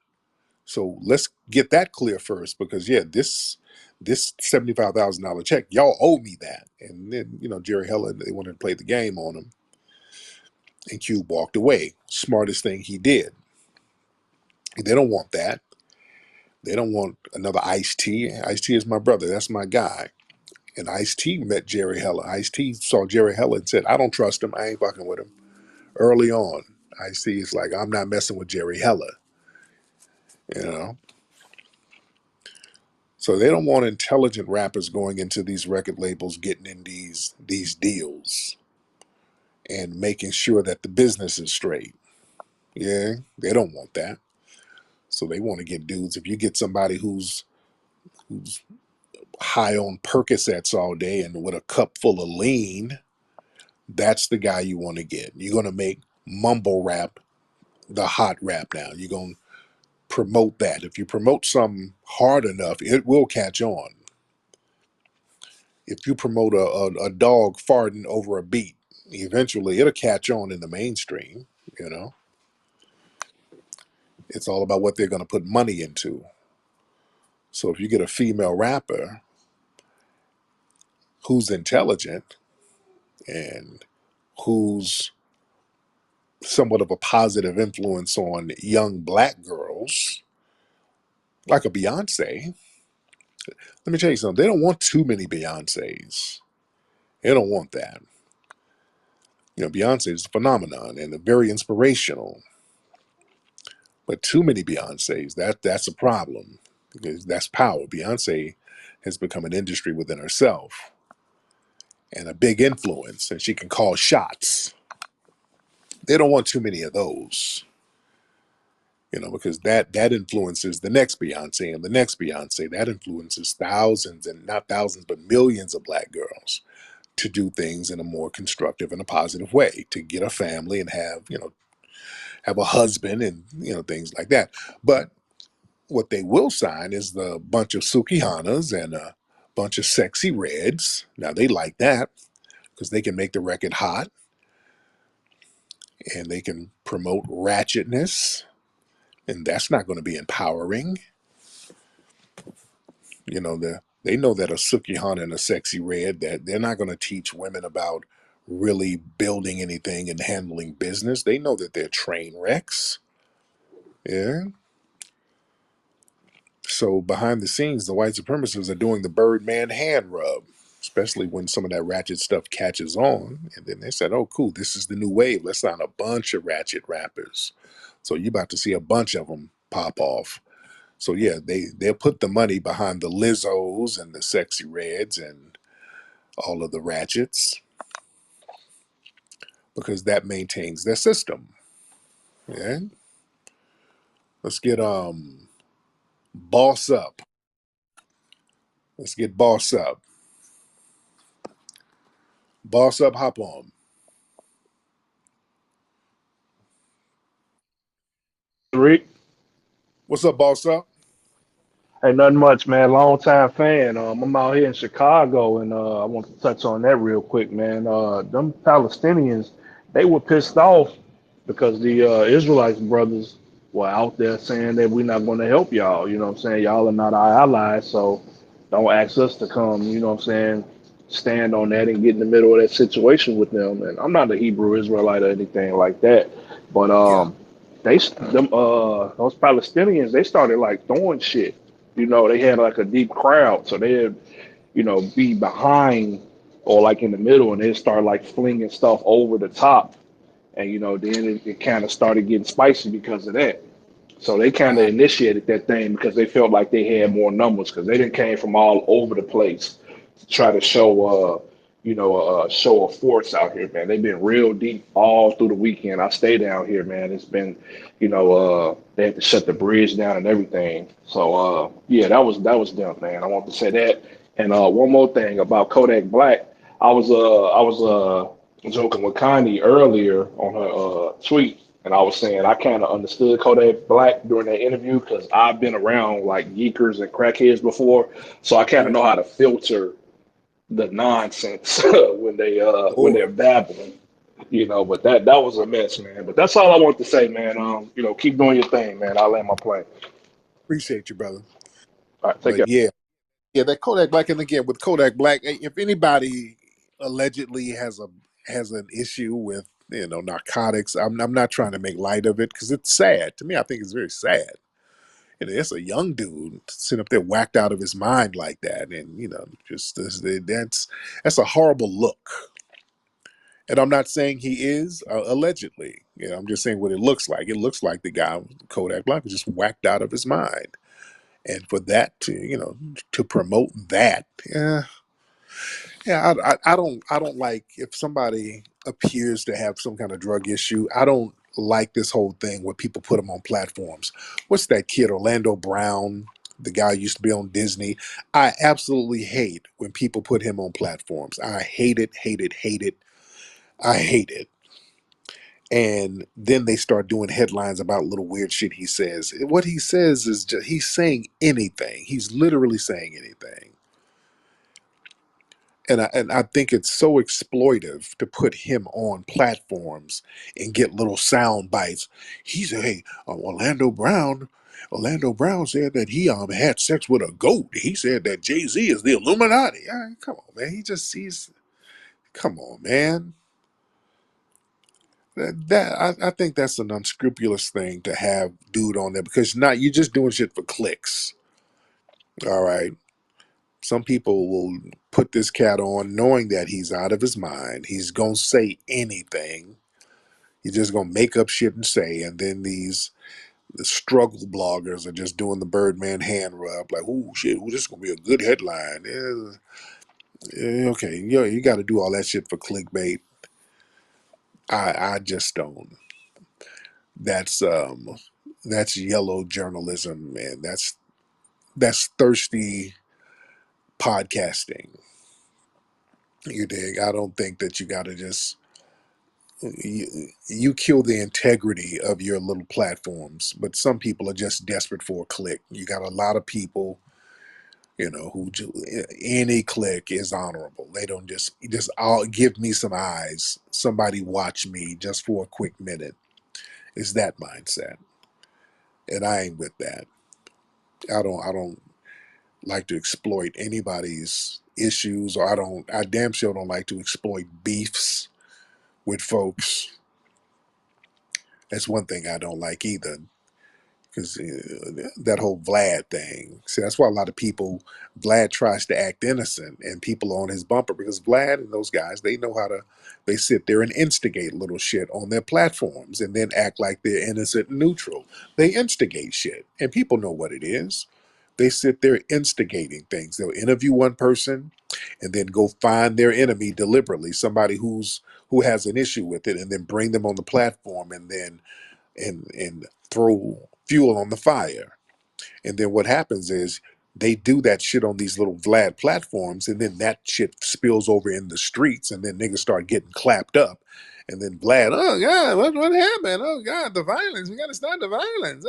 So let's get that clear first because yeah, this $75,000 check, y'all owe me that. And then, Jerry Heller, they wanted to play the game on him. And Cube walked away. Smartest thing he did. They don't want that. They don't want another Ice-T. Ice-T is my brother. That's my guy. And Ice-T met Jerry Heller. Ice-T saw Jerry Heller and said, I don't trust him. I ain't fucking with him. Early on, Ice-T is like, I'm not messing with Jerry Heller. You know? So they don't want intelligent rappers going into these record labels, getting in these deals and making sure that the business is straight. Yeah, they don't want that. So they want to get dudes. If you get somebody who's high on Percocets all day and with a cup full of lean, that's the guy you want to get. You're going to make mumble rap the hot rap now. You're going to promote that. If you promote something hard enough, it will catch on. If you promote a dog farting over a beat, eventually it'll catch on in the mainstream. It's all about what they're going to put money into. So if you get a female rapper who's intelligent and who's somewhat of a positive influence on young black girls, like a Beyonce, let me tell you something. They don't want too many Beyoncés. They don't want that. Beyonce is a phenomenon and very inspirational. But too many Beyoncés, that's a problem because that's power. Beyonce has become an industry within herself and a big influence, and she can call shots. They don't want too many of those. Because that influences the next Beyonce and the next Beyonce. That influences thousands and not thousands, but millions of black girls to do things in a more constructive and a positive way, to get a family and have a husband and, things like that. But what they will sign is the bunch of Sukihanas and a bunch of sexy reds. Now they like that because they can make the record hot and they can promote ratchetness. And that's not going to be empowering. They know that a Sukihana and a sexy red, that they're not going to teach women about really building anything and handling business. They know that they're train wrecks. Yeah. So behind the scenes, the white supremacists are doing the Birdman hand rub, especially when some of that ratchet stuff catches on. And then they said, oh, cool, this is the new wave. Let's sign a bunch of ratchet rappers. So you're about to see a bunch of them pop off. So yeah, they'll put the money behind the Lizzos and the sexy reds and all of the ratchets because that maintains their system. Yeah. Let's get Boss Up. Let's get Boss Up. Boss Up, hop on. Rick. What's up, boss up? Hey, nothing much, man. Long time fan. I'm out here in Chicago, and I want to touch on that real quick, man. Them Palestinians, they were pissed off because the Israelites brothers were out there saying that we're not going to help y'all. You know what I'm saying? Y'all are not our allies, so don't ask us to come. You know what I'm saying? Stand on that and get in the middle of that situation with them. And I'm not a Hebrew Israelite or anything like that, but Yeah. those Palestinians, they started like throwing shit. You know, they had like a deep crowd, so they'd, be behind or like in the middle, and they'd start like flinging stuff over the top, and then it kind of started getting spicy because of that. So they kind of I, initiated that thing because they felt like they had more numbers because they didn't came from all over the place to try to show, show a force out here, man. They've been real deep all through the weekend. I stay down here, man. It's been, they had to shut the bridge down and everything. So, yeah, that was them, man. I want to say that. And one more thing about Kodak Black, I was joking with Connie earlier on her tweet, and I was saying I kind of understood Kodak Black during that interview because I've been around like geekers and crackheads before, so I kind of oh, know how to filter the nonsense when oh, they're babbling. But that was a mess, man. But that's all I want to say, man. Keep doing your thing, man. I'll land my plane. appreciate you, brother. All right, take care. But yeah, yeah, that Kodak Black, and again with Kodak Black, if anybody allegedly has an issue with narcotics, I'm not trying to make light of it because it's sad to me. I think it's very sad. It's a young dude sitting up there whacked out of his mind like that, and just that's a horrible look. And I'm not saying he is allegedly. I'm just saying what it looks like. It looks like the guy Kodak Black was just whacked out of his mind, and for that to promote that, yeah, yeah, I don't like if somebody appears to have some kind of drug issue. I don't like this whole thing where people put them on platforms. What's that kid, Orlando Brown? The guy who used to be on Disney. I absolutely hate when people put him on platforms. I hate it, hate it, hate it. I hate it. And then they start doing headlines about little weird shit he says. What he says is just, he's saying anything. He's literally saying anything. And I think it's so exploitive to put him on platforms and get little sound bites. He said, "Hey, Orlando Brown said that he had sex with a goat. He said that Jay-Z is the Illuminati." Come on, man. He just sees. Come on, man. I think that's an unscrupulous thing to have dude on there because not you're just doing shit for clicks. All right. Some people will put this cat on knowing that he's out of his mind. He's gonna say anything. He's just gonna make up shit and say, and then the struggle bloggers are just doing the Birdman hand rub, like, "Oh shit, ooh, this is gonna be a good headline." Okay, you got to do all that shit for clickbait. I just don't. That's that's yellow journalism, man. That's thirsty podcasting. You dig? I don't think that you got to just you kill the integrity of your little platforms. But some people are just desperate for a click. You got a lot of people, who any click is honorable. They don't just I'll give me some eyes. Somebody watch me just for a quick minute. Is that mindset? And I ain't with that. I don't like to exploit anybody's issues, or I damn sure don't like to exploit beefs with folks. That's one thing I don't like either. Because that whole Vlad thing. See, that's why a lot of people, Vlad tries to act innocent and people are on his bumper because Vlad and those guys, they know how to, they sit there and instigate little shit on their platforms and then act like they're innocent and neutral. They instigate shit and people know what it is. They sit there instigating things. They'll interview one person and then go find their enemy deliberately, somebody who has an issue with it, and then bring them on the platform and then and throw fuel on the fire. And then what happens is they do that shit on these little Vlad platforms, and then that shit spills over in the streets, and then niggas start getting clapped up. And then Vlad, oh God, what happened? Oh God, the violence. We gotta stop the violence.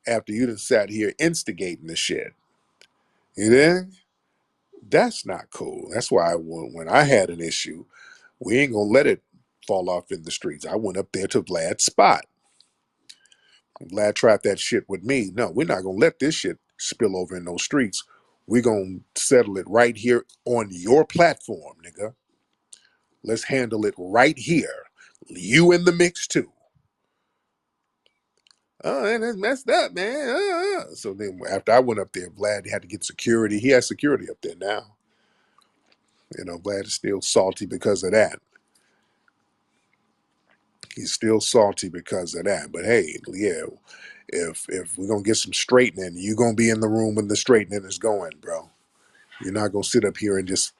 After you done sat here instigating the shit. You know? That's not cool. That's why when I had an issue, we ain't gonna let it fall off in the streets. I went up there to Vlad's spot. Vlad tried that shit with me. No, we're not gonna let this shit spill over in those streets. We're gonna settle it right here on your platform, nigga. Let's handle it right here. You in the mix too. Oh, man, that's messed up, man. So then after I went up there, Vlad had to get security. He has security up there now. You know, Vlad is still salty because of that. He's still salty because of that. But hey, yeah, if we're gonna get some straightening, you're gonna be in the room when the straightening is going, bro. You're not gonna sit up here and just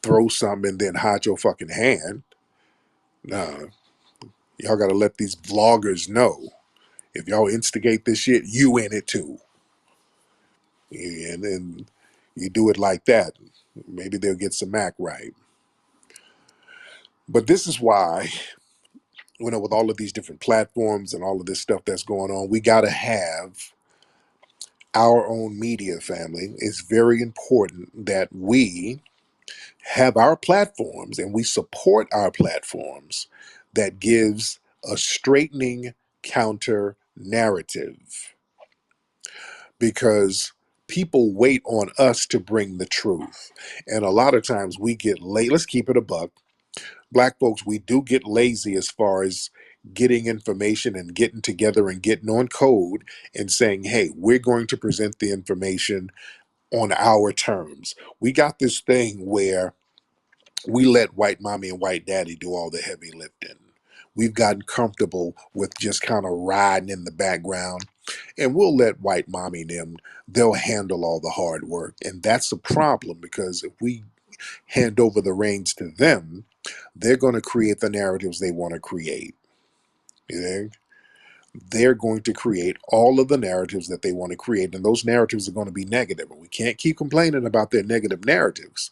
throw something and then hide your fucking hand. Nah, y'all gotta let these vloggers know. If y'all instigate this shit, you in it too. And then you do it like that. Maybe they'll get some act right. But this is why, you know, with all of these different platforms and all of this stuff that's going on, we gotta have our own media family. It's very important that we have our platforms and we support our platforms that gives a straightening counter narrative, because people wait on us to bring the truth. And a lot of times we get late. Let's keep it a buck. Black folks, we do get lazy as far as getting information and getting together and getting on code and saying, hey, we're going to present the information on our terms. We got this thing where we let white mommy and white daddy do all the heavy lifting. We've gotten comfortable with just kind of riding in the background, and we'll let white mommy and them, they'll handle all the hard work. And that's a problem, because if we hand over the reins to them, they're going to create the narratives they want to create. You know? They're going to create all of the narratives that they want to create, and those narratives are going to be negative. And we can't keep complaining about their negative narratives.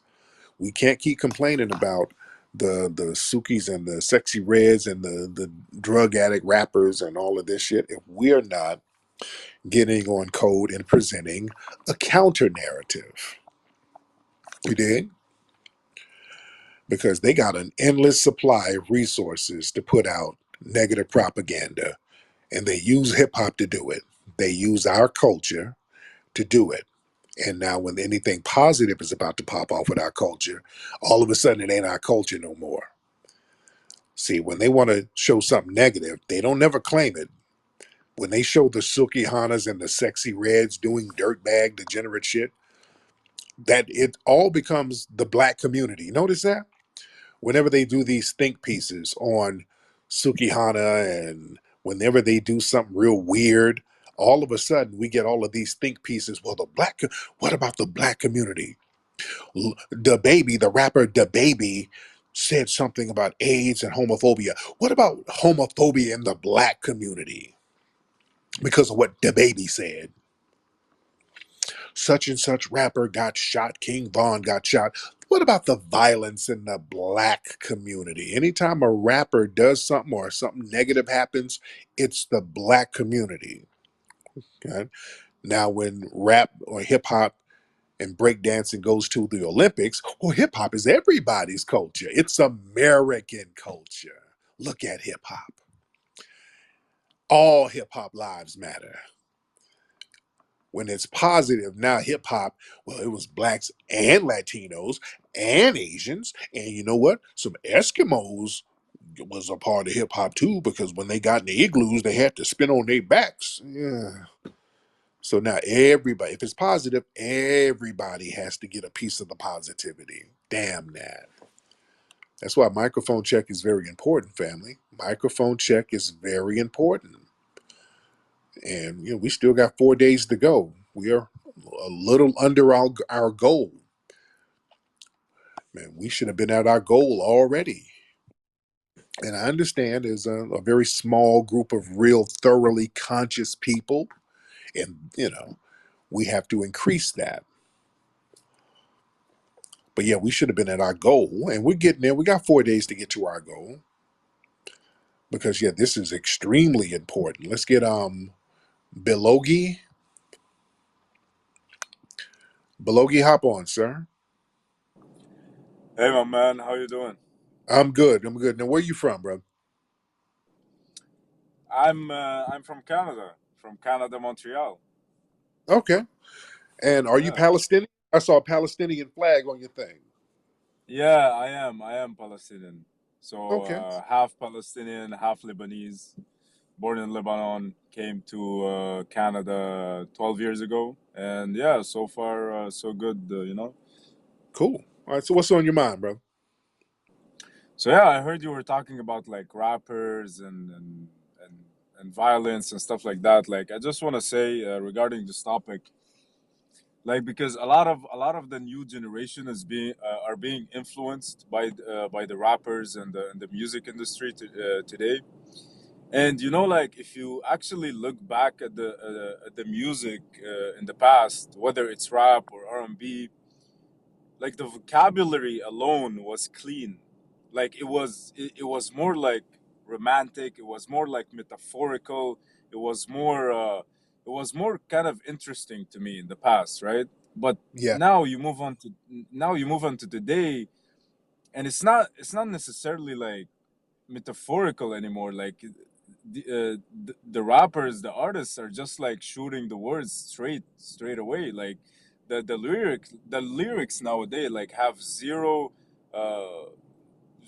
We can't keep complaining about the Sukis and the sexy reds and the drug addict rappers and all of this shit if we're not getting on code and presenting a counter narrative. You dig? Because they got an endless supply of resources to put out negative propaganda, and they use hip hop to do it. They use our culture to do it. And now when anything positive is about to pop off with our culture, all of a sudden it ain't our culture no more. See, when they want to show something negative, they don't never claim it. When they show the Silky Hanas and the sexy reds doing dirtbag degenerate shit, that it all becomes the black community. Notice that? Whenever they do these think pieces on Suki Hana, and whenever they do something real weird, all of a sudden we get all of these think pieces. Well, what about the black community? The baby, the rapper the baby, said something about AIDS and homophobia. What about homophobia in the black community? Because of what the baby said. Such and such rapper got shot. King Von got shot. What about the violence in the black community? Anytime a rapper does something or something negative happens, it's the black community. Okay? Now, when rap or hip hop and breakdancing goes to the Olympics, well, hip hop is everybody's culture. It's American culture. Look at hip hop. All hip hop lives matter. When it's positive, now hip hop, well, it was blacks and Latinos and Asians. And you know what? Some Eskimos was a part of hip hop too, because when they got in the igloos, they had to spin on their backs. Yeah. So now everybody, if it's positive, everybody has to get a piece of the positivity. Damn that. That's why microphone check is very important, family. Microphone check is very important. And you know, we still got 4 days to go. We are a little under our goal. Man, we should have been at our goal already. And I understand there's a very small group of real thoroughly conscious people, And, we have to increase that. But yeah, we should have been at our goal, and we're getting there. We got 4 days to get to our goal because yeah, this is extremely important. Let's get Bilogi. Bilogi, hop on, sir. Hey, my man, how you doing? I'm good. I'm good. Now, where you from, bro? I'm from Canada, Montreal. Okay. And are you Yeah, Palestinian? I saw a Palestinian flag on your thing. yeah, I am. I am Palestinian. So Okay. half Palestinian, half Lebanese. Born in Lebanon, came to Canada 12 years ago, and yeah, so far so good. Cool. All right. So what's on your mind, bro? So yeah, I heard you were talking about like rappers and and violence and stuff like that. Like, I just want to say regarding this topic, like, because a lot of the new generation is being are being influenced by the rappers and the music industry today. And like, if you actually look back at the music in the past, whether it's rap or R&B, like, the vocabulary alone was clean. Like, it was more like romantic, it was more like metaphorical, it was more kind of interesting to me in the past, right? But Yeah. now you move on to today, and it's not necessarily like metaphorical anymore. Like, the rappers, the artists are just like shooting the words straight away. Like, the lyrics nowadays like have uh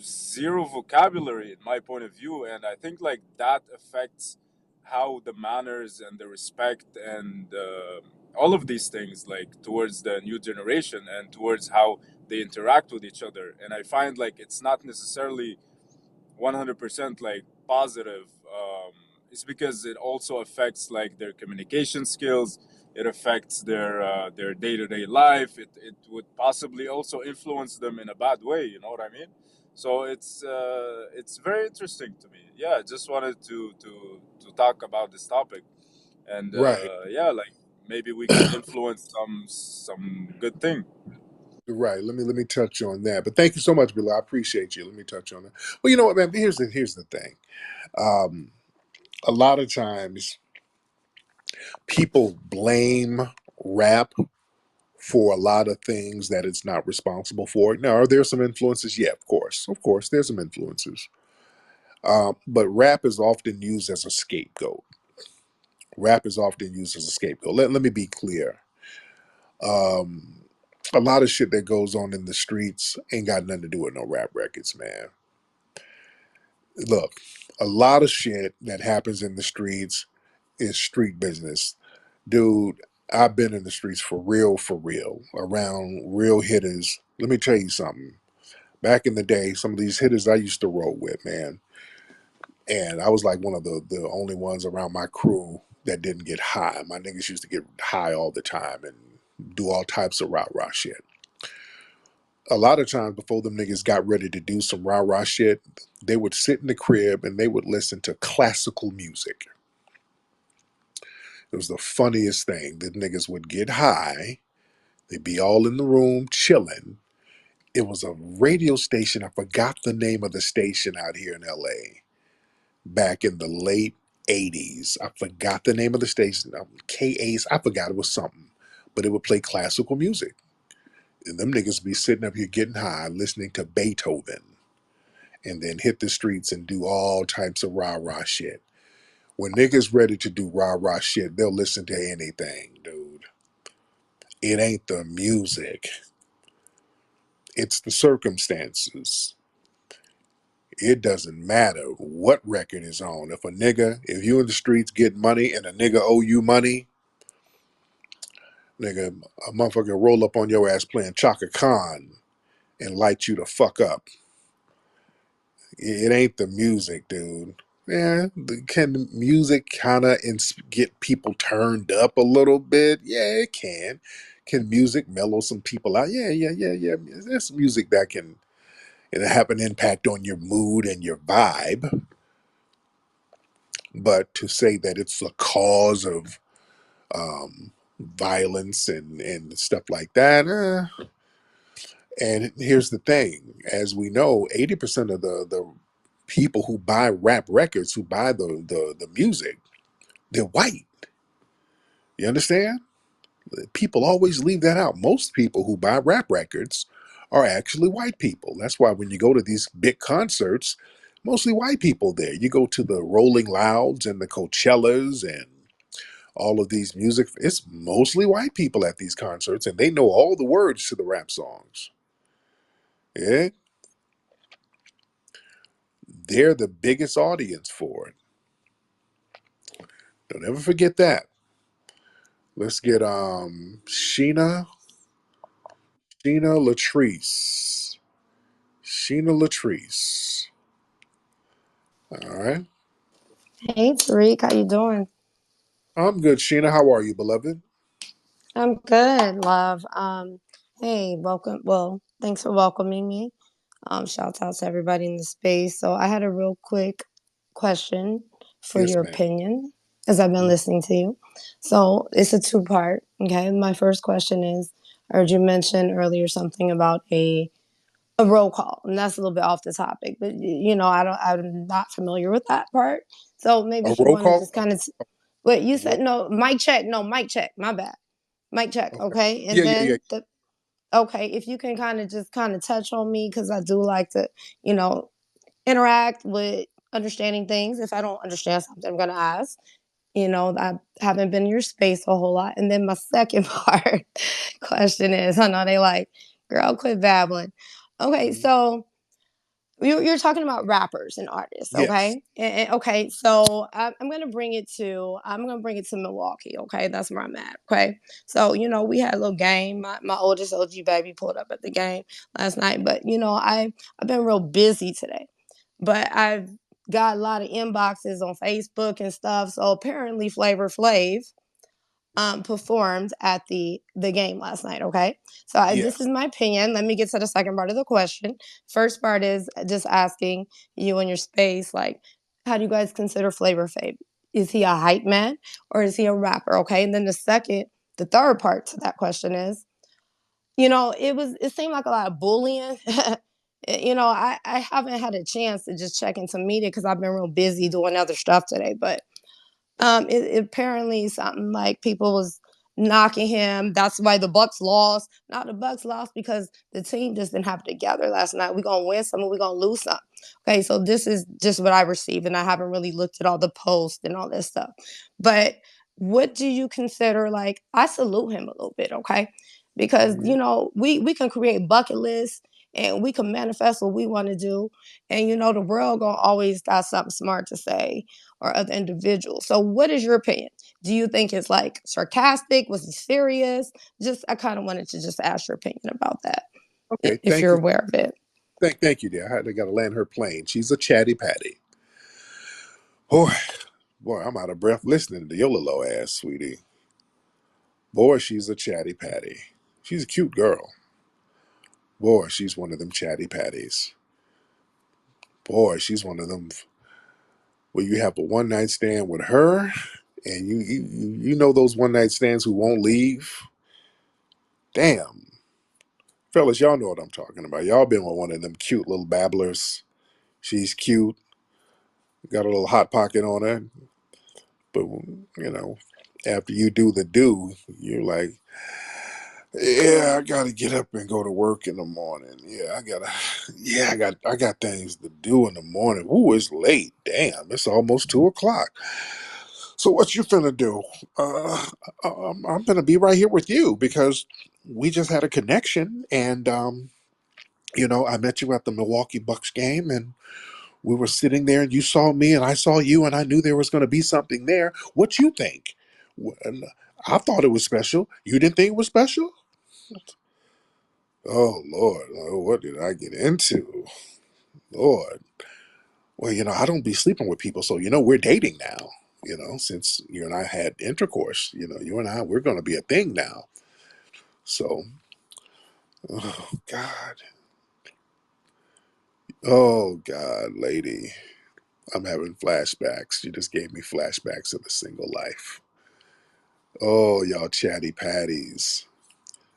zero vocabulary in my point of view, and I think like that affects how the manners and the respect and all of these things, like, towards the new generation and towards how they interact with each other. And I find like it's not necessarily 100% like positive. It's because it also affects like their communication skills. It affects their day-to-day life. It would possibly also influence them in a bad way, you know what I mean? So it's very interesting to me. Yeah, I just wanted to talk about this topic. And Right. yeah, like, maybe we can influence some good thing. Right. Let me touch on that. But thank you so much, Bill. I appreciate you. Let me touch on that. Well, you know what, man? Here's the thing. Um, a lot of times people blame rap for a lot of things that it's not responsible for. Now, are there some influences? Yeah, of course. Of course, there's some influences. But rap is often used as a scapegoat. Rap is often used as a scapegoat. Let me be clear. Um, a lot of shit that goes on in the streets ain't got nothing to do with no rap records, man. Look, a lot of shit that happens in the streets is street business. Dude, I've been in the streets for real, around real hitters. Let me tell you something. Back in the day, some of these hitters I used to roll with, man, and I was like one of the only ones around my crew that didn't get high. My niggas used to get high all the time and do all types of rah rah shit. A lot of times before them niggas got ready to do some rah rah shit, they would sit in the crib and they would listen to classical music. It was the funniest thing. The niggas would get high, they'd be all in the room chilling. It was a radio station. I forgot the name of the station out here in LA back in the late 80s. I forgot the name of the station. KA's, I forgot it was something. But it would play classical music. And them niggas be sitting up here getting high, listening to Beethoven, and then hit the streets and do all types of rah rah shit. When niggas ready to do rah rah shit, they'll listen to anything, dude. It ain't the music, it's the circumstances. It doesn't matter what record is on. If you in the streets get money and a nigga owe you money, nigga, a motherfucker roll up on your ass playing Chaka Khan and light you the fuck up. It ain't the music, dude. Yeah, can music kind of get people turned up a little bit? Yeah, it can. Can music mellow some people out? Yeah, yeah, yeah, yeah. There's music that can have an impact on your mood and your vibe. But to say that it's the cause of violence and stuff like that. And here's the thing: as we know, 80% of the people who buy rap records, who buy the music, they're white. You understand? People always leave that out. Most people who buy rap records are actually white people. That's why when you go to these big concerts, mostly white people there. You go to the Rolling Louds and the Coachellas and all of these music, it's mostly white people at these concerts, and they know all the words to the rap songs. Yeah, they're the biggest audience for it. Don't ever forget that. Let's get Sheena Latrice. Sheena Latrice. All right. Hey Tariq, how you doing? I'm good, Sheena. How are you, beloved? I'm good, love. Hey, welcome. Well, thanks for welcoming me. Shout out to everybody in the space. So I had a real quick question for Yes, your ma'am. opinion, as I've been listening to you. So it's a two-part. Okay, my first question is: I heard you mention earlier something about a roll call, and that's a little bit off the topic, but I'm not familiar with that part. So maybe A if you roll want to call? just kind of wait, you A said roll? no, mic check, no, mic check, my bad, mic check, Okay. okay, and Yeah, yeah, yeah. then okay, if you can kind of just kind of touch on me because I do like to, you know, interact with understanding things. If I don't understand something, I'm gonna ask. I haven't been in your space a whole lot. And then my second part question is, I know they like, girl, quit babbling. Okay, Mhm. so you're talking about rappers and artists, Yes. okay? Okay, so I'm gonna bring it to Milwaukee, okay? That's where I'm at, okay? So we had a little game. My oldest OG baby pulled up at the game last night, but I've been real busy today, but I've got a lot of inboxes on Facebook and stuff. So apparently, Flavor Flav performed at the game last night. Okay, so this Yes. is my opinion. Let me get to the second part of the question. First part is just asking you in your space, like, how do you guys consider Flavor Flav? Is he a hype man or is he a rapper? Okay, and then the third part to that question is, it seemed like a lot of bullying. I haven't had a chance to just check into media because I've been real busy doing other stuff today, but it apparently something like people was knocking him. That's why the Bucks lost. Not the Bucks lost because the team just didn't have it together last night. We're gonna win some and we're gonna lose some. Okay, so this is just what I received, and I haven't really looked at all the posts and all this stuff. But what do you consider like I salute him a little bit, okay? Because Mhm. we can create bucket lists and we can manifest what we want to do. And the world gonna always got something smart to say or other individuals. So, what is your opinion? Do you think it's like sarcastic? Was he serious? Just, I kind of wanted to just ask your opinion about that, Okay. if Thank you're you. aware of it. Thank you, dear. I got to land her plane. She's a chatty patty. Boy, boy, I'm out of breath listening to your little ass, sweetie. Boy, she's a chatty patty. She's a cute girl. Boy, she's one of them chatty patties. Boy, she's one of them where you have a one night stand with her, and you know those one night stands who won't leave. Damn, fellas, y'all know what I'm talking about. Y'all been with one of them cute little babblers. She's cute, got a little hot pocket on her, but after you do the do, you're like, yeah, I gotta get up and go to work in the morning. Yeah, I got things to do in the morning. Ooh, it's late. Damn, it's almost 2 o'clock. So what you finna do? I'm gonna be right here with you because we just had a connection, and I met you at the Milwaukee Bucks game, and we were sitting there, and you saw me, and I saw you, and I knew there was gonna be something there. What you think? And I thought it was special. You didn't think it was special? Oh Lord, what did I get into? Lord. Well, I don't be sleeping with people, so we're dating now. Since you and I had intercourse, you and I we're going to be a thing now. So, oh God, oh God, lady, I'm having flashbacks. You just gave me flashbacks of a single life. Oh, y'all chatty patties.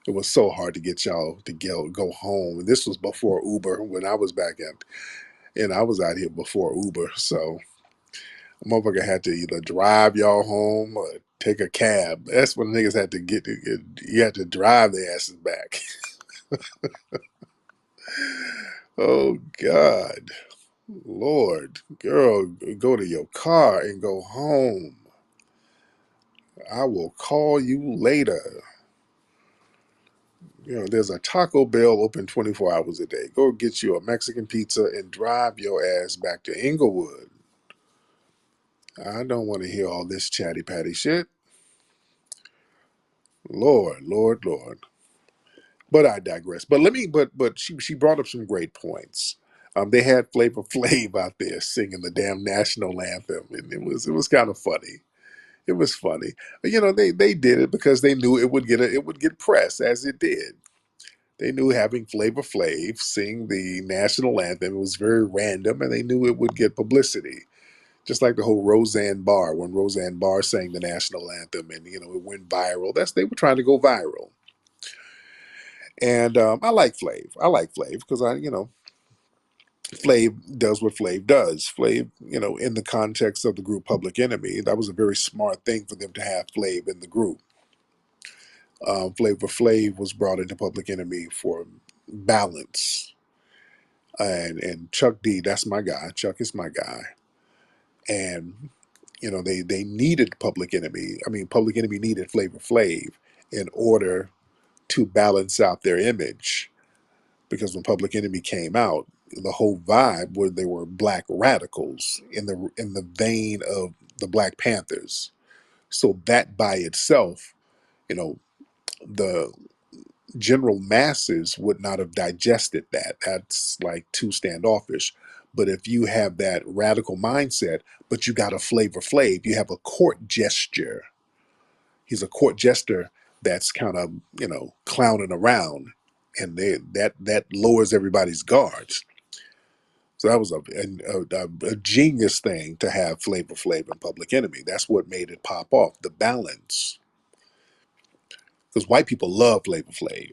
It was so hard to get y'all to go home. And this was before Uber when I was back and I was out here before Uber. So a motherfucker had to either drive y'all home or take a cab. That's when niggas had to you had to drive their asses back. Oh God. Lord, girl, go to your car and go home. I will call you later. You know, there's a Taco Bell open 24 hours a day. Go get you a Mexican pizza and drive your ass back to Inglewood. I don't want to hear all this chatty patty shit. Lord, Lord, Lord. But I digress. But she brought up some great points. They had Flavor Flav out there singing the damn national anthem, and it was kind of funny. It was funny. You know, they did it because they knew it would get press as it did. They knew having Flavor Flav sing the national anthem was very random, and they knew it would get publicity. Just like the whole Roseanne Barr, when Roseanne Barr sang the national anthem, and you know it went viral. They were trying to go viral. And I like Flav. I like Flav because Flav does what Flav does. Flav, in the context of the group Public Enemy, that was a very smart thing for them to have Flav in the group. Flavor Flav was brought into Public Enemy for balance, and Chuck D, that's my guy. Chuck is my guy, and they needed Public Enemy. I mean, Public Enemy needed Flavor Flav in order to balance out their image, because when Public Enemy came out, the whole vibe where they were black radicals in the vein of the Black Panthers. So that by itself, the general masses would not have digested that. That's like too standoffish. But if you have that radical mindset, but you got a Flavor Flav, you have a court gesture. He's a court jester that's kind of clowning around, and that lowers everybody's guards. So that was a genius thing to have Flavor Flav and Public Enemy. That's what made it pop off. The balance, because white people love Flavor Flav.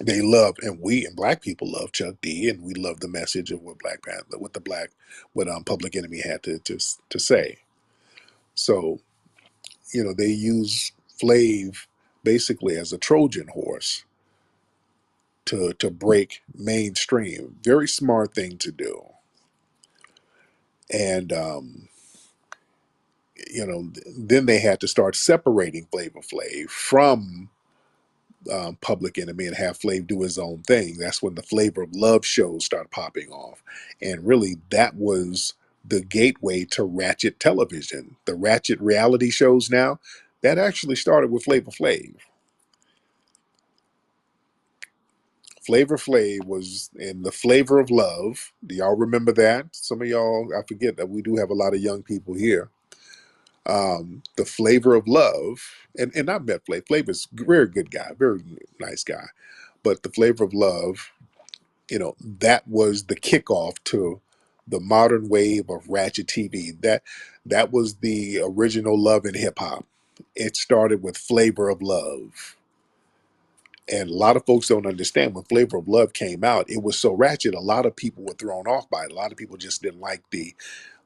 They love, and we and black people love Chuck D, and we love the message of what Black Panther, what Public Enemy had to say. So they use Flav basically as a Trojan horse to break mainstream. Very smart thing to do, and then they had to start separating Flavor Flav from Public Enemy and have Flav do his own thing. That's when the Flavor of Love shows start popping off. And really, that was the gateway to Ratchet television. The Ratchet reality shows now, that actually started with Flavor Flav. Flavor Flav was in the Flavor of Love. Do y'all remember that? Some of y'all, I forget that we do have a lot of young people here. The Flavor of Love, and I've met Flav. Flavor's a very good guy, very nice guy. But the Flavor of Love, that was the kickoff to the modern wave of Ratchet TV. That was the original Love and Hip Hop. It started with Flavor of Love. And a lot of folks don't understand, when Flavor of Love came out, it was so ratchet. A lot of people were thrown off by it. A lot of people just didn't like the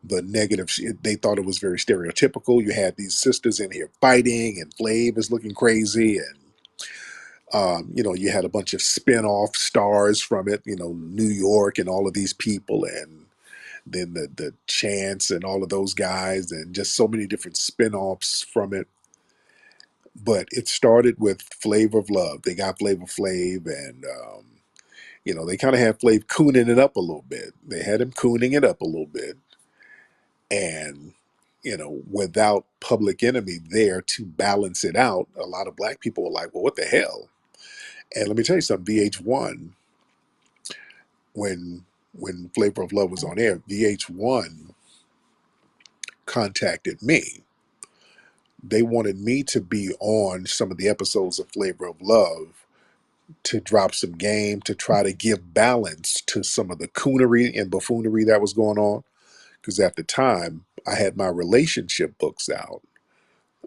negative. They thought it was very stereotypical. You had these sisters in here fighting, and Flav is looking crazy, and you had a bunch of spin-off stars from it, New York and all of these people, and then the Chance and all of those guys, and just so many different spin-offs from it. But it started with Flavor of Love. They got Flavor Flav, and they kind of had Flav cooning it up a little bit. They had him cooning it up a little bit, and without Public Enemy there to balance it out, a lot of black people were like, "Well, what the hell?" And let me tell you something. VH1, when Flavor of Love was on air, VH1 contacted me. They wanted me to be on some of the episodes of Flavor of Love to drop some game, to try to give balance to some of the coonery and buffoonery that was going on. Because at the time, I had my relationship books out.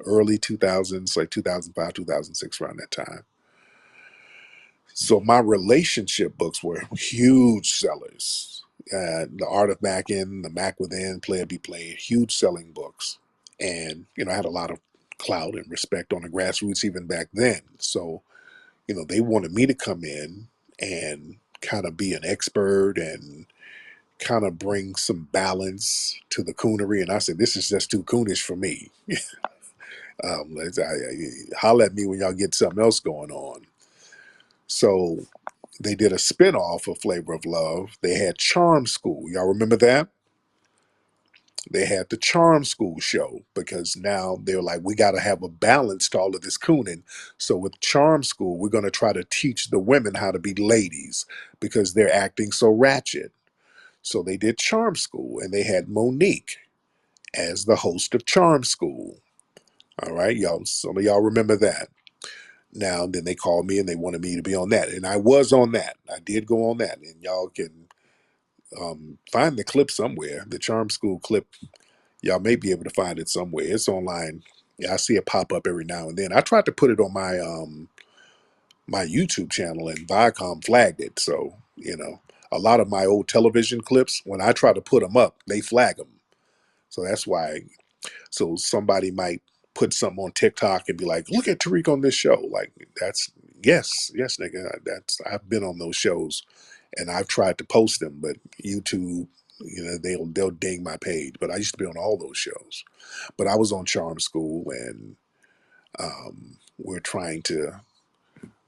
early 2000s, like 2005, 2006, around that time. So my relationship books were huge sellers. The Art of Mac In, The Mac Within, Player Be Played, huge selling books. And, I had a lot of clout and respect on the grassroots even back then. So, they wanted me to come in and kind of be an expert and kind of bring some balance to the coonery. And I said, this is just too coonish for me. Holler at me when y'all get something else going on. So they did a spinoff of Flavor of Love. They had Charm School. Y'all remember that? They had the Charm School show because now they're like, we got to have a balance to all of this cooning. So with Charm School, we're going to try to teach the women how to be ladies because they're acting so ratchet. So they did Charm School, and they had Monique as the host of Charm School. All right, y'all. Some of y'all remember that. Now, then they called me and they wanted me to be on that, and I was on that. I did go on that, and y'all can find the clip somewhere. The Charm School clip, y'all may be able to find it somewhere. It's online. Yeah, I see it pop up every now and then. I tried to put it on my YouTube channel, and Viacom flagged it. So a lot of my old television clips, when I try to put them up, they flag them. So that's why. So somebody might put something on TikTok and be like, "Look at Tariq on this show." Like that's yes, nigga. I've been on those shows, and I've tried to post them, but YouTube, they'll ding my page. But I used to be on all those shows. But I was on Charm School, and we're trying to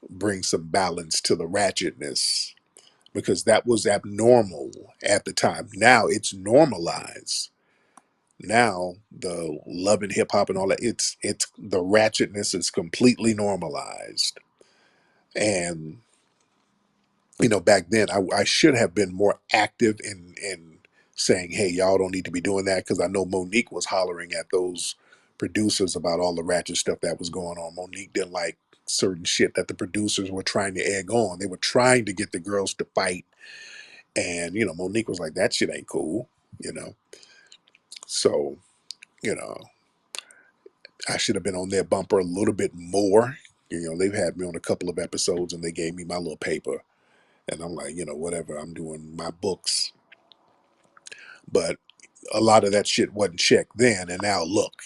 bring some balance to the ratchetness because that was abnormal at the time. Now it's normalized. Now the love and hip hop and all that, it's the ratchetness is completely normalized. And back then I should have been more active in saying, hey, y'all don't need to be doing that, because I know Monique was hollering at those producers about all the ratchet stuff that was going on. Monique didn't like certain shit that the producers were trying to egg on. They were trying to get the girls to fight, and Monique was like, that shit ain't cool. So you know I should have been on their bumper a little bit more. They've had me on a couple of episodes and they gave me my little paper. And I'm like, whatever, I'm doing my books. But a lot of that shit wasn't checked then. And now look,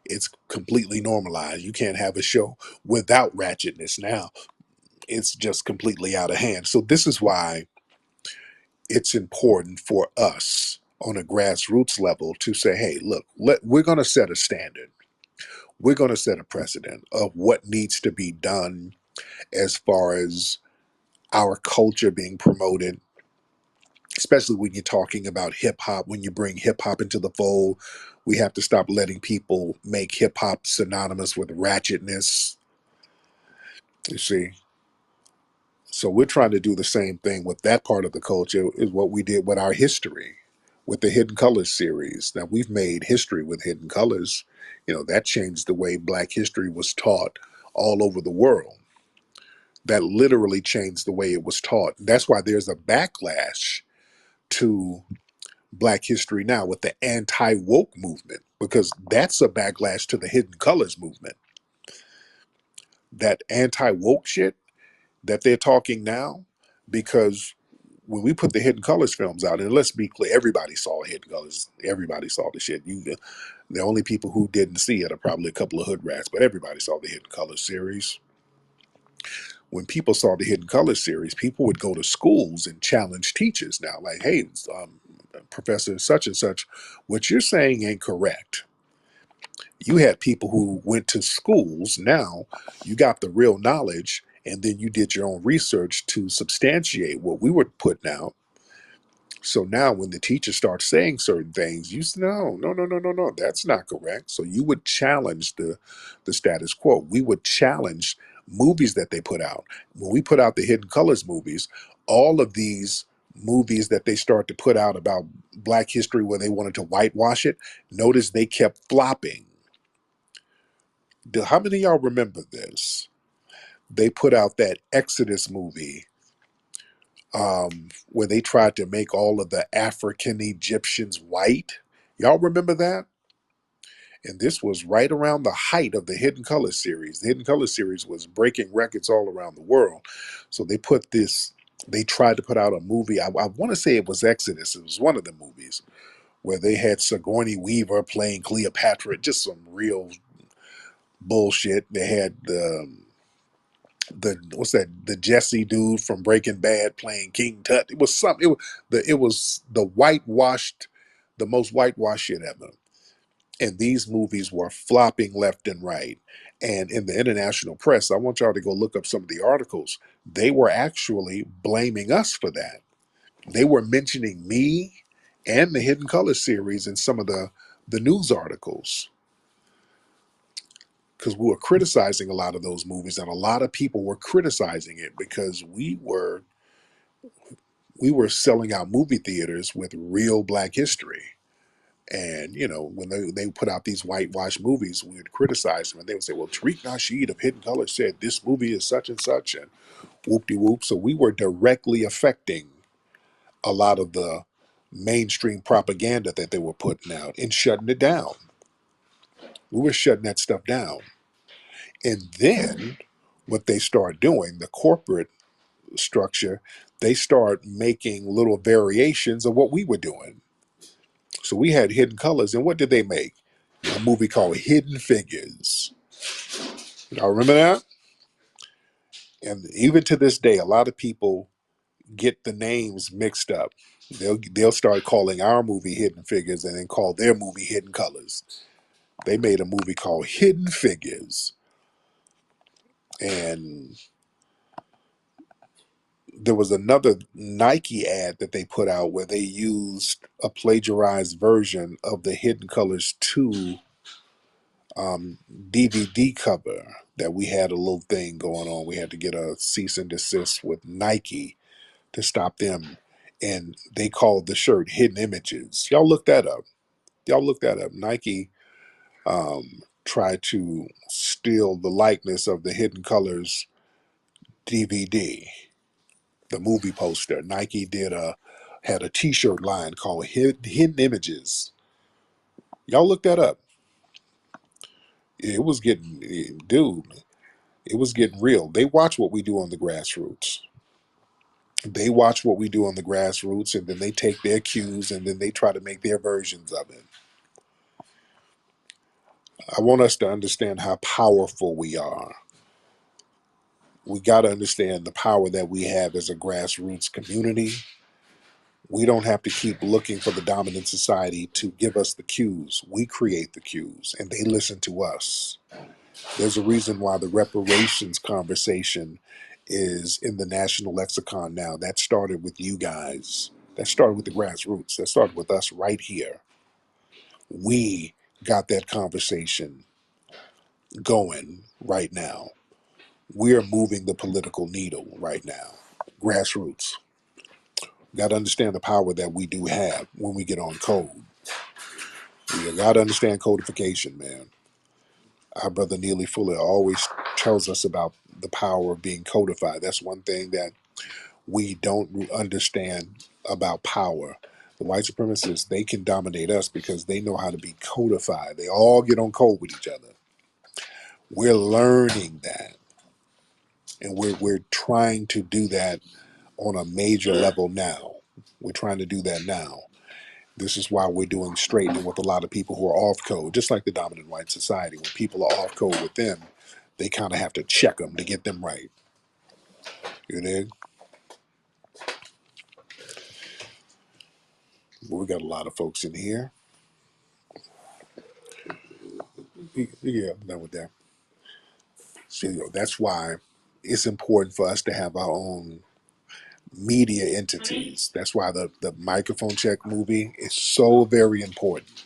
it's completely normalized. You can't have a show without ratchetness now. It's just completely out of hand. So this is why it's important for us on a grassroots level to say, hey, look, we're going to set a standard. We're going to set a precedent of what needs to be done as far as our culture being promoted, especially when you're talking about hip hop. When you bring hip hop into the fold, we have to stop letting people make hip hop synonymous with ratchetness. You see? So we're trying to do the same thing with that part of the culture, is what we did with our history, with the Hidden Colors series. Now we've made history with Hidden Colors. That changed the way Black history was taught all over the world. That literally changed the way it was taught. That's why there's a backlash to Black history now with the anti-woke movement, because that's a backlash to the Hidden Colors movement. That anti-woke shit that they're talking now, because when we put the Hidden Colors films out, and let's be clear, everybody saw Hidden Colors. Everybody saw the shit. The only people who didn't see it are probably a couple of hood rats, but everybody saw the Hidden Colors series. When people saw the Hidden Colors series, people would go to schools and challenge teachers now, like, hey, Professor such and such, what you're saying ain't correct. You had people who went to schools. Now you got the real knowledge, and then you did your own research to substantiate what we were putting out. So now when the teacher starts saying certain things, you say, no, no, no, no, no, no, that's not correct. So you would challenge the status quo. We would challenge movies that they put out. When we put out the Hidden Colors movies, all of these movies that they start to put out about Black history where they wanted to whitewash it, notice they kept flopping. How many of y'all remember this? They put out that Exodus movie, where they tried to make all of the African Egyptians white. Y'all remember that? And this was right around the height of the Hidden Colors series. The Hidden Colors series was breaking records all around the world. So they tried to put out a movie. I want to say it was Exodus. It was one of the movies where they had Sigourney Weaver playing Cleopatra, just some real bullshit. They had the Jesse dude from Breaking Bad playing King Tut. It was something. The most whitewashed shit ever. And these movies were flopping left and right. And in the international press, I want y'all to go look up some of the articles. They were actually blaming us for that. They were mentioning me and the Hidden Color series in some of the news articles because we were criticizing a lot of those movies, and a lot of people were criticizing it because we were selling out movie theaters with real Black history. And when they put out these whitewash movies, we would criticize them, and they would say, "Well, Tariq Nasheed of Hidden Color said this movie is such and such," and whoop de whoop. So we were directly affecting a lot of the mainstream propaganda that they were putting out and shutting it down. We were shutting that stuff down. And then what they start doing, the corporate structure, they start making little variations of what we were doing. So we had Hidden Colors, and what did they make? A movie called Hidden Figures. Y'all remember that? And even to this day, a lot of people get the names mixed up. They'll start calling our movie Hidden Figures and then call their movie Hidden Colors. They made a movie called Hidden Figures, and there was another Nike ad that they put out where they used a plagiarized version of the Hidden Colors 2 DVD cover that we had a little thing going on. We had to get a cease and desist with Nike to stop them. And they called the shirt Hidden Images. Y'all look that up. Nike tried to steal the likeness of the Hidden Colors DVD, the movie poster. Nike had a T-shirt line called Hidden Images. Y'all look that up. It was getting, dude. It was getting real. They watch what we do on the grassroots. They watch what we do on the grassroots, and then they take their cues, and then they try to make their versions of it. I want us to understand how powerful we are. We got to understand the power that we have as a grassroots community. We don't have to keep looking for the dominant society to give us the cues. We create the cues, and they listen to us. There's a reason why the reparations conversation is in the national lexicon now. That started with you guys. That started with the grassroots. That started with us right here. We got that conversation going right now. We're moving the political needle right now. Grassroots. Got to understand the power that we do have when we get on code. You got to understand codification, man. Our brother Neely Fuller always tells us about the power of being codified. That's one thing that we don't understand about power. The white supremacists, they can dominate us because they know how to be codified. They all get on code with each other. We're learning that, and we're trying to do that on a major level now. We're trying to do that now. This is why we're doing straightening with a lot of people who are off code, just like the dominant white society. When people are off code with them, they kind of have to check them to get them right. You know? But we got a lot of folks in here. Yeah, I'm done with that. So that's why it's important for us to have our own media entities. That's why the microphone check movie is so very important.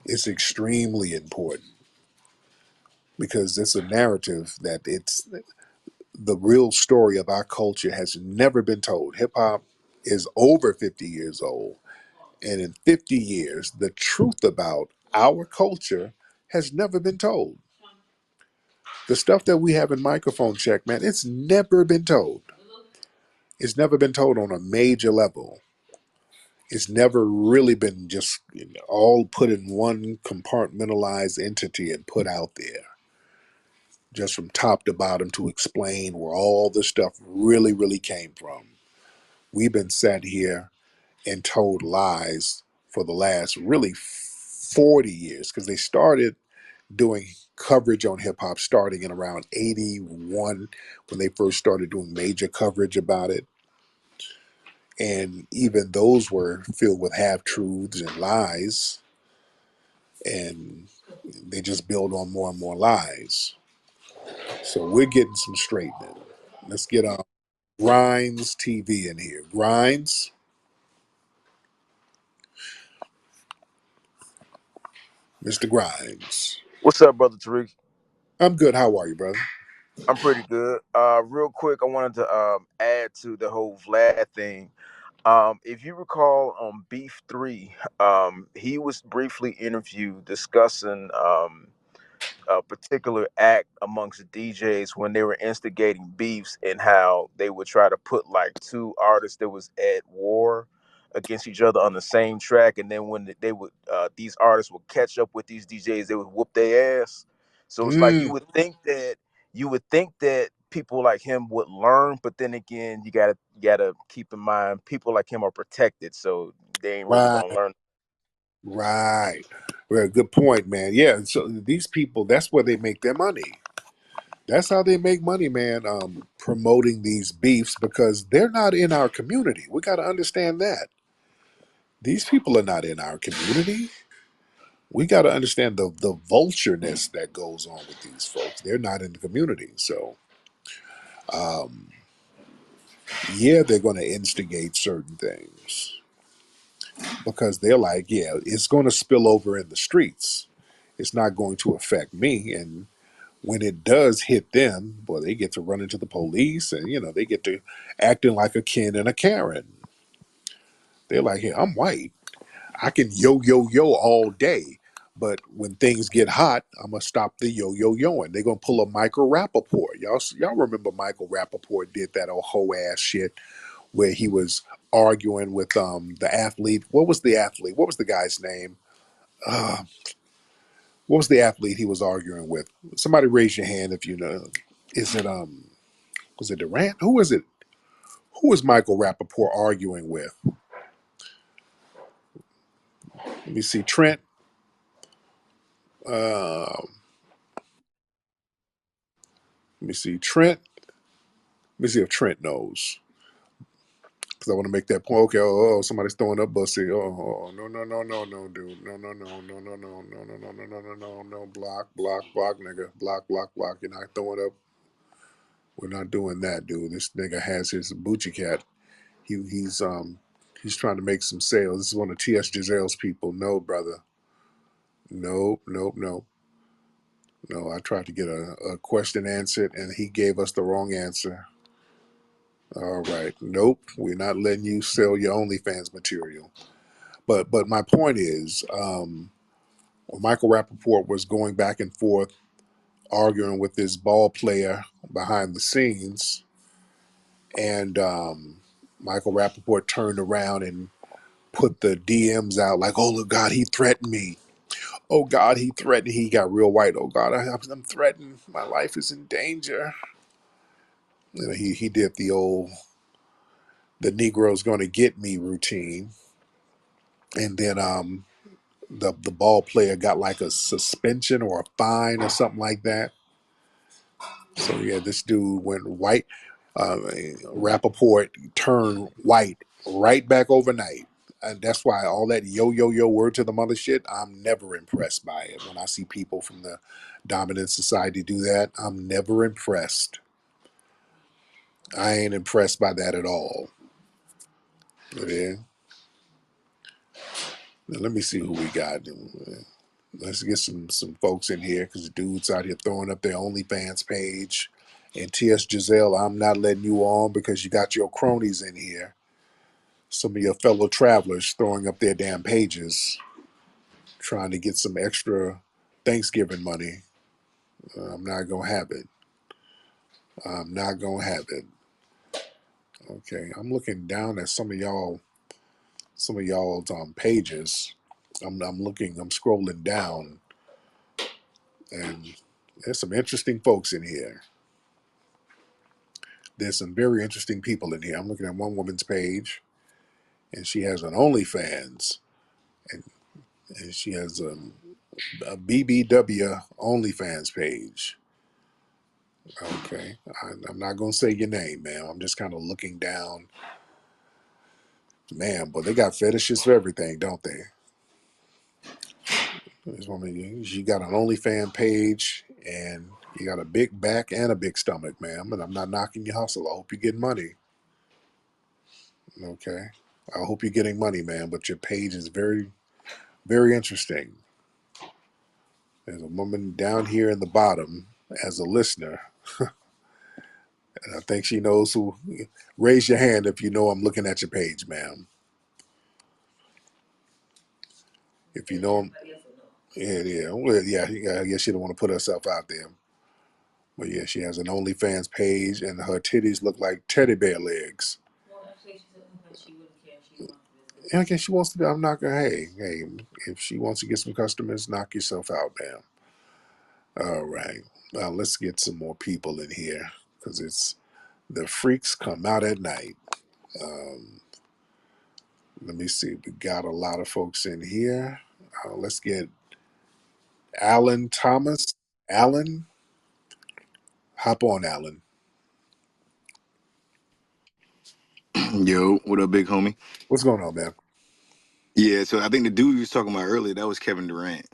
It's extremely important because it's a narrative that it's the real story of our culture has never been told. Hip hop is over 50 years old. And in 50 years, the truth about our culture has never been told. The stuff that we have in microphone check, man, it's never been told. It's never been told on a major level. It's never really been just all put in one compartmentalized entity and put out there, just from top to bottom to explain where all this stuff really, really came from. We've been sat here and told lies for the last really 40 years because they started doing coverage on hip hop starting in around 81 when they first started doing major coverage about it. And even those were filled with half truths and lies, and they just build on more and more lies. So we're getting some straightening. Let's get Grinds TV in here. Grinds, Mr. Grinds. What's up, brother Tariq? I'm good. How are you, brother? I'm pretty good. Real quick, I wanted to add to the whole Vlad thing. If you recall on Beef 3, he was briefly interviewed discussing a particular act amongst the DJs when they were instigating beefs and how they would try to put like two artists that was at war against each other on the same track, and then when they would these artists would catch up with these DJs, they would whoop their ass. So it's like Mm, you would think that people like him would learn, but then again, you gotta keep in mind people like him are protected, so they ain't really gonna right, learn. right. Well, good point, man. Yeah, so these people, that's where they make their money. That's how they make money, man, promoting these beefs because they're not in our community. We got to understand that. These people are not in our community. We got to understand the vultureness that goes on with these folks. They're not in the community. So, um, yeah, they're going to instigate certain things because they're like, yeah, it's going to spill over in the streets. It's not going to affect me. And when it does hit them, boy, they get to run into the police and, they get to acting like a Ken and a Karen. They're like, hey, I'm white. I can yo yo yo all day. But when things get hot, I'm gonna stop the yo yo yoing. They're gonna pull a Michael Rappaport. Y'all remember Michael Rappaport did that old hoe ass shit where he was arguing with the athlete. What was the athlete? What was the guy's name? Uh, what was the athlete he was arguing with? Somebody raise your hand if you know. Is it was it Durant? Who is it? Who is Michael Rappaport arguing with? Let me see. Trent. Uh, let me see. Trent. Let me see if Trent knows. Because I want to make that point. Okay, somebody's throwing up bussy. No, no, no, no, no, dude. No, no, no, no, no, no, no, no, no, no, no, no, no, no. Block, block, block, nigga. Block, block, block. You're not throwing up. We're not doing that, dude. This nigga has his Bucci cat. He's trying to make some sales. This is one of T.S. Giselle's people. No, brother. Nope, nope, nope. No, I tried to get a question answered, and he gave us the wrong answer. All right. Nope, we're not letting you sell your OnlyFans material. But my point is, when Michael Rappaport was going back and forth arguing with this ball player behind the scenes, and Michael Rappaport turned around and put the DMs out like, "Oh God, he threatened me. Oh God, he threatened." He got real white. "Oh God, I'm threatened. My life is in danger." He did the old "the Negro's going to get me" routine, and then the ball player got like a suspension or a fine or something like that. So yeah, this dude went white. Rappaport turned white right back overnight. And that's why all that yo yo yo word to the mother shit, I'm never impressed by it. When I see people from the dominant society do that, I'm never impressed. I ain't impressed by that at all. Yeah. Now, let me see who we got. Let's get some folks in here because dudes out here throwing up their OnlyFans page. And T.S. Giselle, I'm not letting you on because you got your cronies in here. Some of your fellow travelers throwing up their damn pages, trying to get some extra Thanksgiving money. I'm not going to have it. I'm not going to have it. Okay, I'm looking down at some of y'all some of y'all's pages. I'm looking, I'm scrolling down, and there's some interesting folks in here. There's some very interesting people in here. I'm looking at one woman's page, and she has an OnlyFans, and, and she has a BBW OnlyFans page. Okay, I'm not gonna say your name, ma'am. I'm just kind of looking down, man. But they got fetishes for everything, don't they? This woman, she got an OnlyFans page, and you got a big back and a big stomach, ma'am. And I'm not knocking your hustle. I hope you get money. Okay, I hope you're getting money, man. But your page is very, very interesting. There's a woman down here in the bottom as a listener, and I think she knows who. Raise your hand if you know I'm looking at your page, ma'am. If you know, yeah. Well, yeah. I guess she don't want to put herself out there. But yeah, she has an OnlyFans page, and her titties look like teddy bear legs. Yeah, I guess she wants to be. I'm not gonna. Hey. If she wants to get some customers, knock yourself out, man. All right. Let's get some more people in here because it's the freaks come out at night. Um, let me see. We got a lot of folks in here. Let's get Alan Thomas. Alan, hop on, Alan. Yo, what up, big homie? What's going on, man? Yeah, so I think the dude you was talking about earlier, that was Kevin Durant.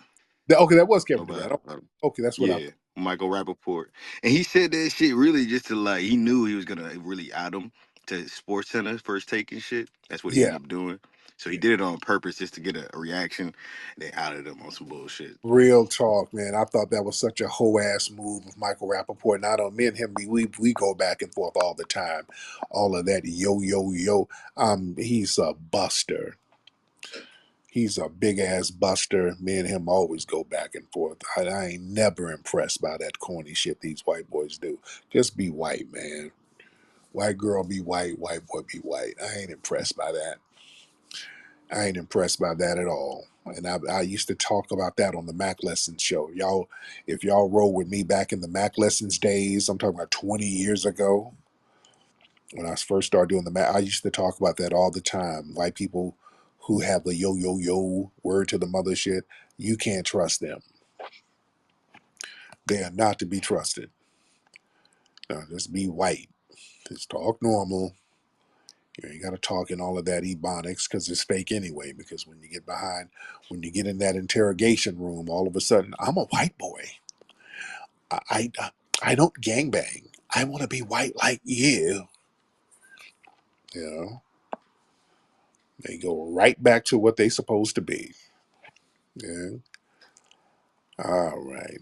Okay, that was Kevin About, Durant. Okay, that's what I yeah, Michael Rappaport. And he said that shit really just to like, he knew he was gonna really out him to Sports Center first take and shit. That's what he Yeah, ended up doing. So he did it on purpose just to get a reaction. They outed him on some bullshit. real talk, man. I thought that was such a hoe ass move of Michael Rappaport. And I don't, me and him, we go back and forth all the time. All of that yo yo yo. He's a buster. He's a big ass buster. Me and him always go back and forth. I ain't never impressed by that corny shit these white boys do. Just be white, man. White girl be white, white boy be white. I ain't impressed by that. I ain't impressed by that at all. And I used to talk about that on the Mac Lessons show. Y'all, if y'all roll with me back in the Mac Lessons days, I'm talking about 20 years ago, when I first started doing the Mac, I used to talk about that all the time. White people who have the yo, yo, yo word to the mother shit, you can't trust them. They are not to be trusted. No, just be white. Just talk normal. You ain't got to talk in all of that ebonics because it's fake anyway. Because when you get in that interrogation room, all of a sudden, I'm a white boy. I, I, I don't gangbang. I want to be white like you. You know, they go right back to what they supposed to be. Yeah. All right.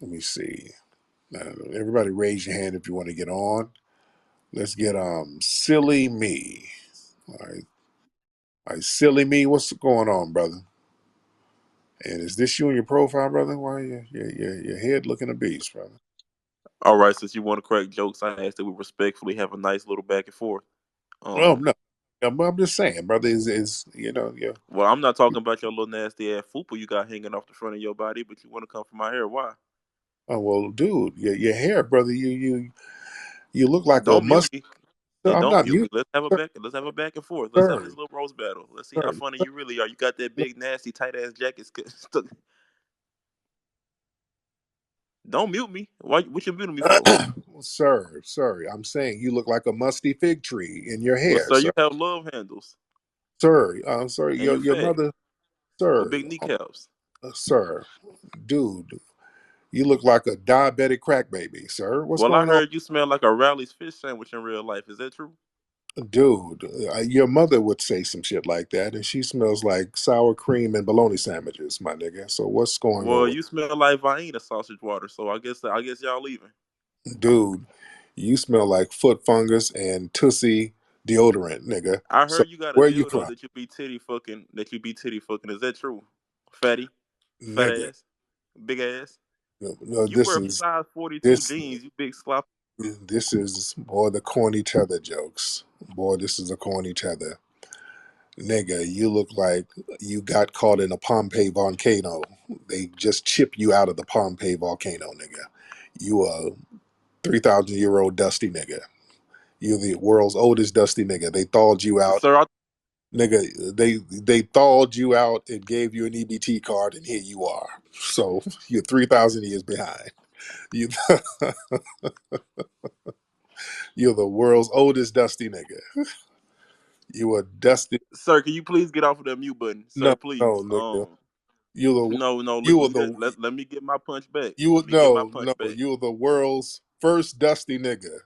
Let me see. Everybody, raise your hand if you want to get on. Let's get silly me. All right. All right, silly me. What's going on, brother? And is this you in your profile, brother? Why your head looking a beast, brother? All right, since you want to crack jokes, I asked that we respectfully have a nice little back and forth. Oh Um, no, I'm just saying, brother. Is yeah. well, I'm not talking about your little nasty ass fupa you got hanging off the front of your body, but you want to come for my hair? Why? Oh well, dude, your hair, brother. You look like a Don't mute must. me. No, And I'm don't not mute me. mute, Let's have a sir. back. Let's have a back and forth. Let's have this Sir, little roast battle. Let's see how sir. funny you really are. You got that big, nasty, tight ass jacket. Don't mute me. Why? What you muting me for? Sir. I'm saying you look like a musty fig tree in your Well, hair, sir, you sir. have love handles, Sir, I'm sorry. and you Your fat mother, with sir, big kneecaps. sir, dude. You look like a diabetic crack baby, sir. What's Well, I going on? heard you smell like a Rally's fish sandwich in real life. Is that true? Dude, your mother would say some shit like that, and she smells like sour cream and bologna sandwiches, my nigga. So what's going on Well, with you smell like Vienna sausage water, so I guess y'all leaving. dude? You smell like foot fungus and Tussie deodorant, nigga. I So heard you got a where you dildo from, that you be titty fucking. That you be titty fucking. Is that true? Fatty, fat nigga? ass, big ass. No, You wear size 42 this jeans. You big slop. this is boy the corny tether jokes. Boy, this is a corny tether. Nigga, you look like you got caught in a Pompeii volcano. They just chip you out of the Pompeii volcano, nigga. You a 3,000-year-old dusty nigga. You're the world's oldest dusty nigga. They thawed you out. Sir, Nigga, they thawed you out and gave you an EBT card, and here you are. So you're 3,000 years behind. You, you're the world's oldest dusty nigga. You a dusty. sir, can you please get off of that mute button, No, sir? Please. no, nigga. You the No. you Look, were the let me get my punch back. you Let me get my no punch no back. you were the world's first dusty nigga.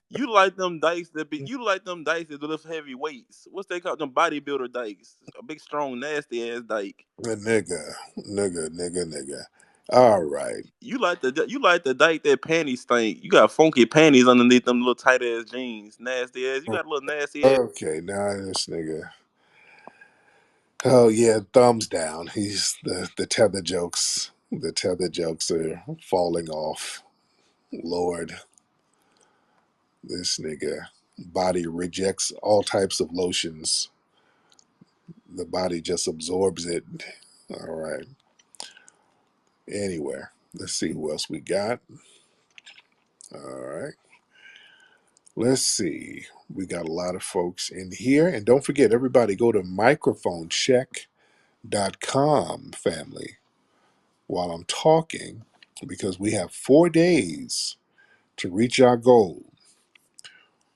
You like them dikes that be? You like them dikes that lift heavy weights? What's they called? Them bodybuilder dikes? A big, strong, nasty ass dike. Nigga. All right. You like the dike that panties stink. You got funky panties underneath them little tight ass jeans, nasty ass. You got a little nasty ass. Okay, now this nigga. Oh yeah, thumbs down. He's the tether jokes. The tether jokes are falling off. Lord, this nigga body rejects all types of lotions. The body just absorbs it. All right. Anyway, let's see who else we got. All right. Let's see. We got a lot of folks in here. And don't forget, everybody go to microphonecheck.com, family, while I'm talking, because we have 4 days to reach our goal.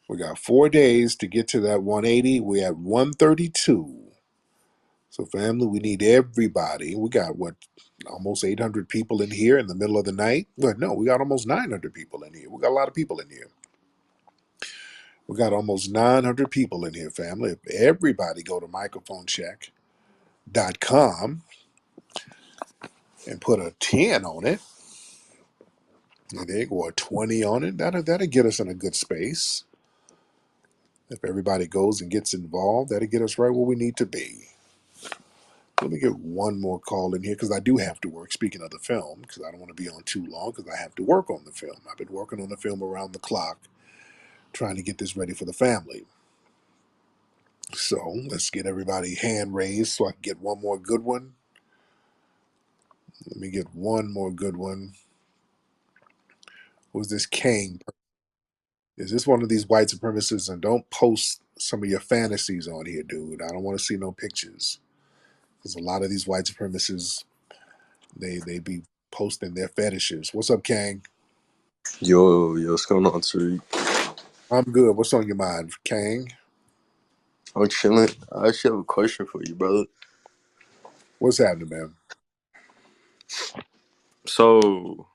We got 4 days to get to that 180. We're at 132. So, family, we need everybody. We got what, almost 800 people in here in the middle of the night? Well, no, we got almost 900 people in here. We got a lot of people in here. We got almost 900 people in here, family. If everybody go to microphonecheck.com and put a 10 on it, and they go a 20 on it, that'll get us in a good space. If everybody goes and gets involved, that'll get us right where we need to be. Let me get one more call in here because I do have to work. Speaking of the film, because I don't want to be on too long because I have to work on the film. I've been working on the film around the clock, trying to get this ready for the family. So let's get everybody hand raised so I can get one more good one. Let me get one more good one. Who's this Kang? Is this one of these white supremacists? And don't post some of your fantasies on here, dude. I don't want to see no pictures. Because a lot of these white supremacists, they be posting their fetishes. What's up, Kang? Yo, what's going on, Tariq? I'm good. What's on your mind, Kang? I'm chilling. I actually have a question for you, brother. What's happening, man? So,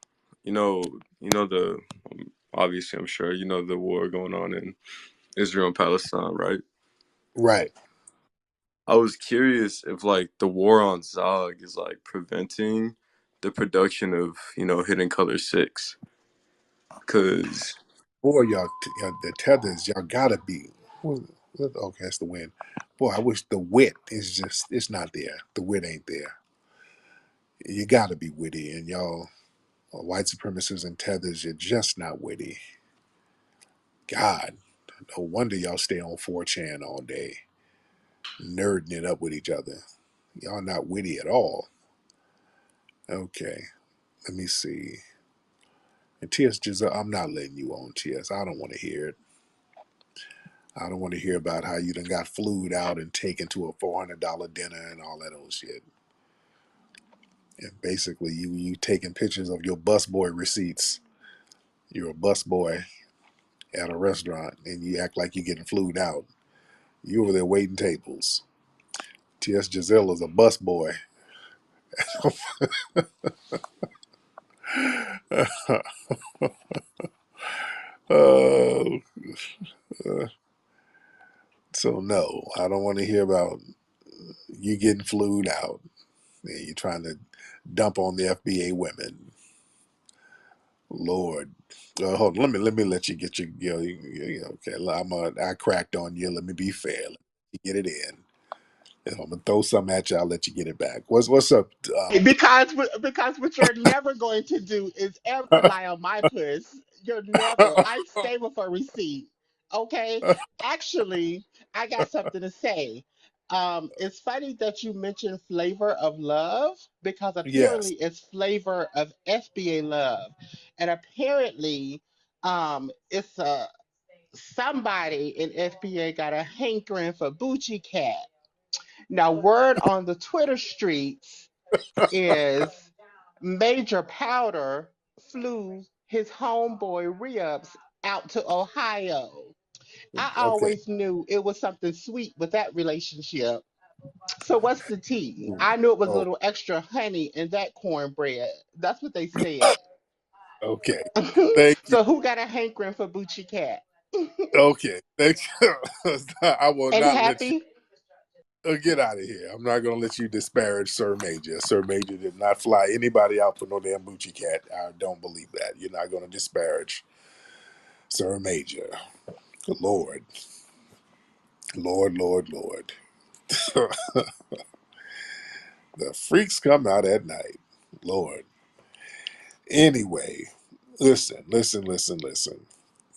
the obviously, I'm sure you know the war going on in Israel and Palestine, right? Right. I was curious if like the war on Zog is like preventing the production of Hidden Color 6, because Boy, y'all the tethers, y'all gotta be. Okay, that's the win. Boy, I wish the wit is just, it's not there. The wit ain't there. You gotta be witty, and y'all, white supremacists and tethers, you're just not witty. God, no wonder y'all stay on 4chan all day, nerding it up with each other. Y'all not witty at all. Okay, let me see. And T.S. Giselle, I'm not letting you on, T.S. I don't want to hear it. I don't want to hear about how you done got flued out and taken to a $400 dinner and all that old shit. And basically, you taking pictures of your busboy receipts. You're a busboy at a restaurant, and you act like you're getting flued out. You over there waiting tables. T.S. Giselle is a busboy. uh, so no, I don't want to hear about you getting flued out. And you're trying to dump on the FBA women. Lord, hold on. Let me let you get your. Okay, I cracked on you. Let me be fair. Let me get it in. If I'm gonna throw something at you, I'll let you get it back. What's up? Because what you're never going to do is ever lie on my puss. You're never. I stay with a receipt. Okay. Actually, I got something to say. It's funny that you mentioned Flavor of Love because Yes. apparently it's Flavor of FBA Love. And apparently, it's somebody in FBA got a hankering for Bucci Cat. Now, word on the Twitter streets is Major Powder flew his homeboy Ribs out to Ohio. I Okay. always knew it was something sweet with that relationship. So what's the tea? I knew it was a Oh, little extra honey in that cornbread. That's what they said. okay. Thank you. So who got a hankering for Bucci Cat? Okay. Thank you. I will And not let you happy? get out of here. I'm not going to let you disparage Sir Major. Sir Major did not fly anybody out for no damn Bucci Cat. I don't believe that. You're not going to disparage Sir Major. Lord, Lord, Lord, Lord. The freaks come out at night. Lord. Anyway, listen.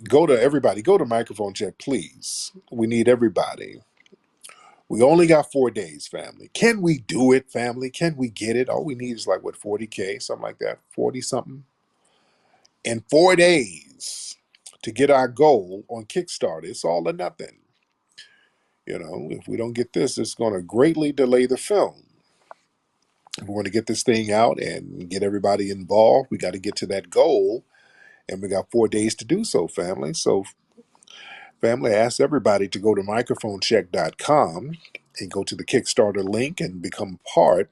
Go to microphone check, please. We need everybody. We only got 4 days, family. Can we do it, family? Can we get it? All we need is like what, 40K, something like that, 40 something in 4 days to get our goal on Kickstarter. It's all or nothing. If we don't get this, it's going to greatly delay the film. If we're going to get this thing out and get everybody involved, we got to get to that goal, and we got 4 days to do so, family. So, family, I ask everybody to go to microphonecheck.com and go to the Kickstarter link and become part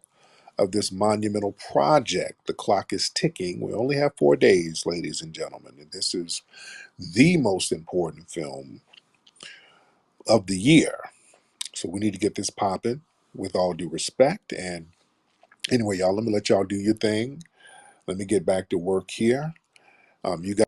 of this monumental project. The clock is ticking. We only have 4 days, ladies and gentlemen, and this is the most important film of the year. So we need to get this popping with all due respect. And anyway, y'all, let me let y'all do your thing. Let me get back to work here. You guys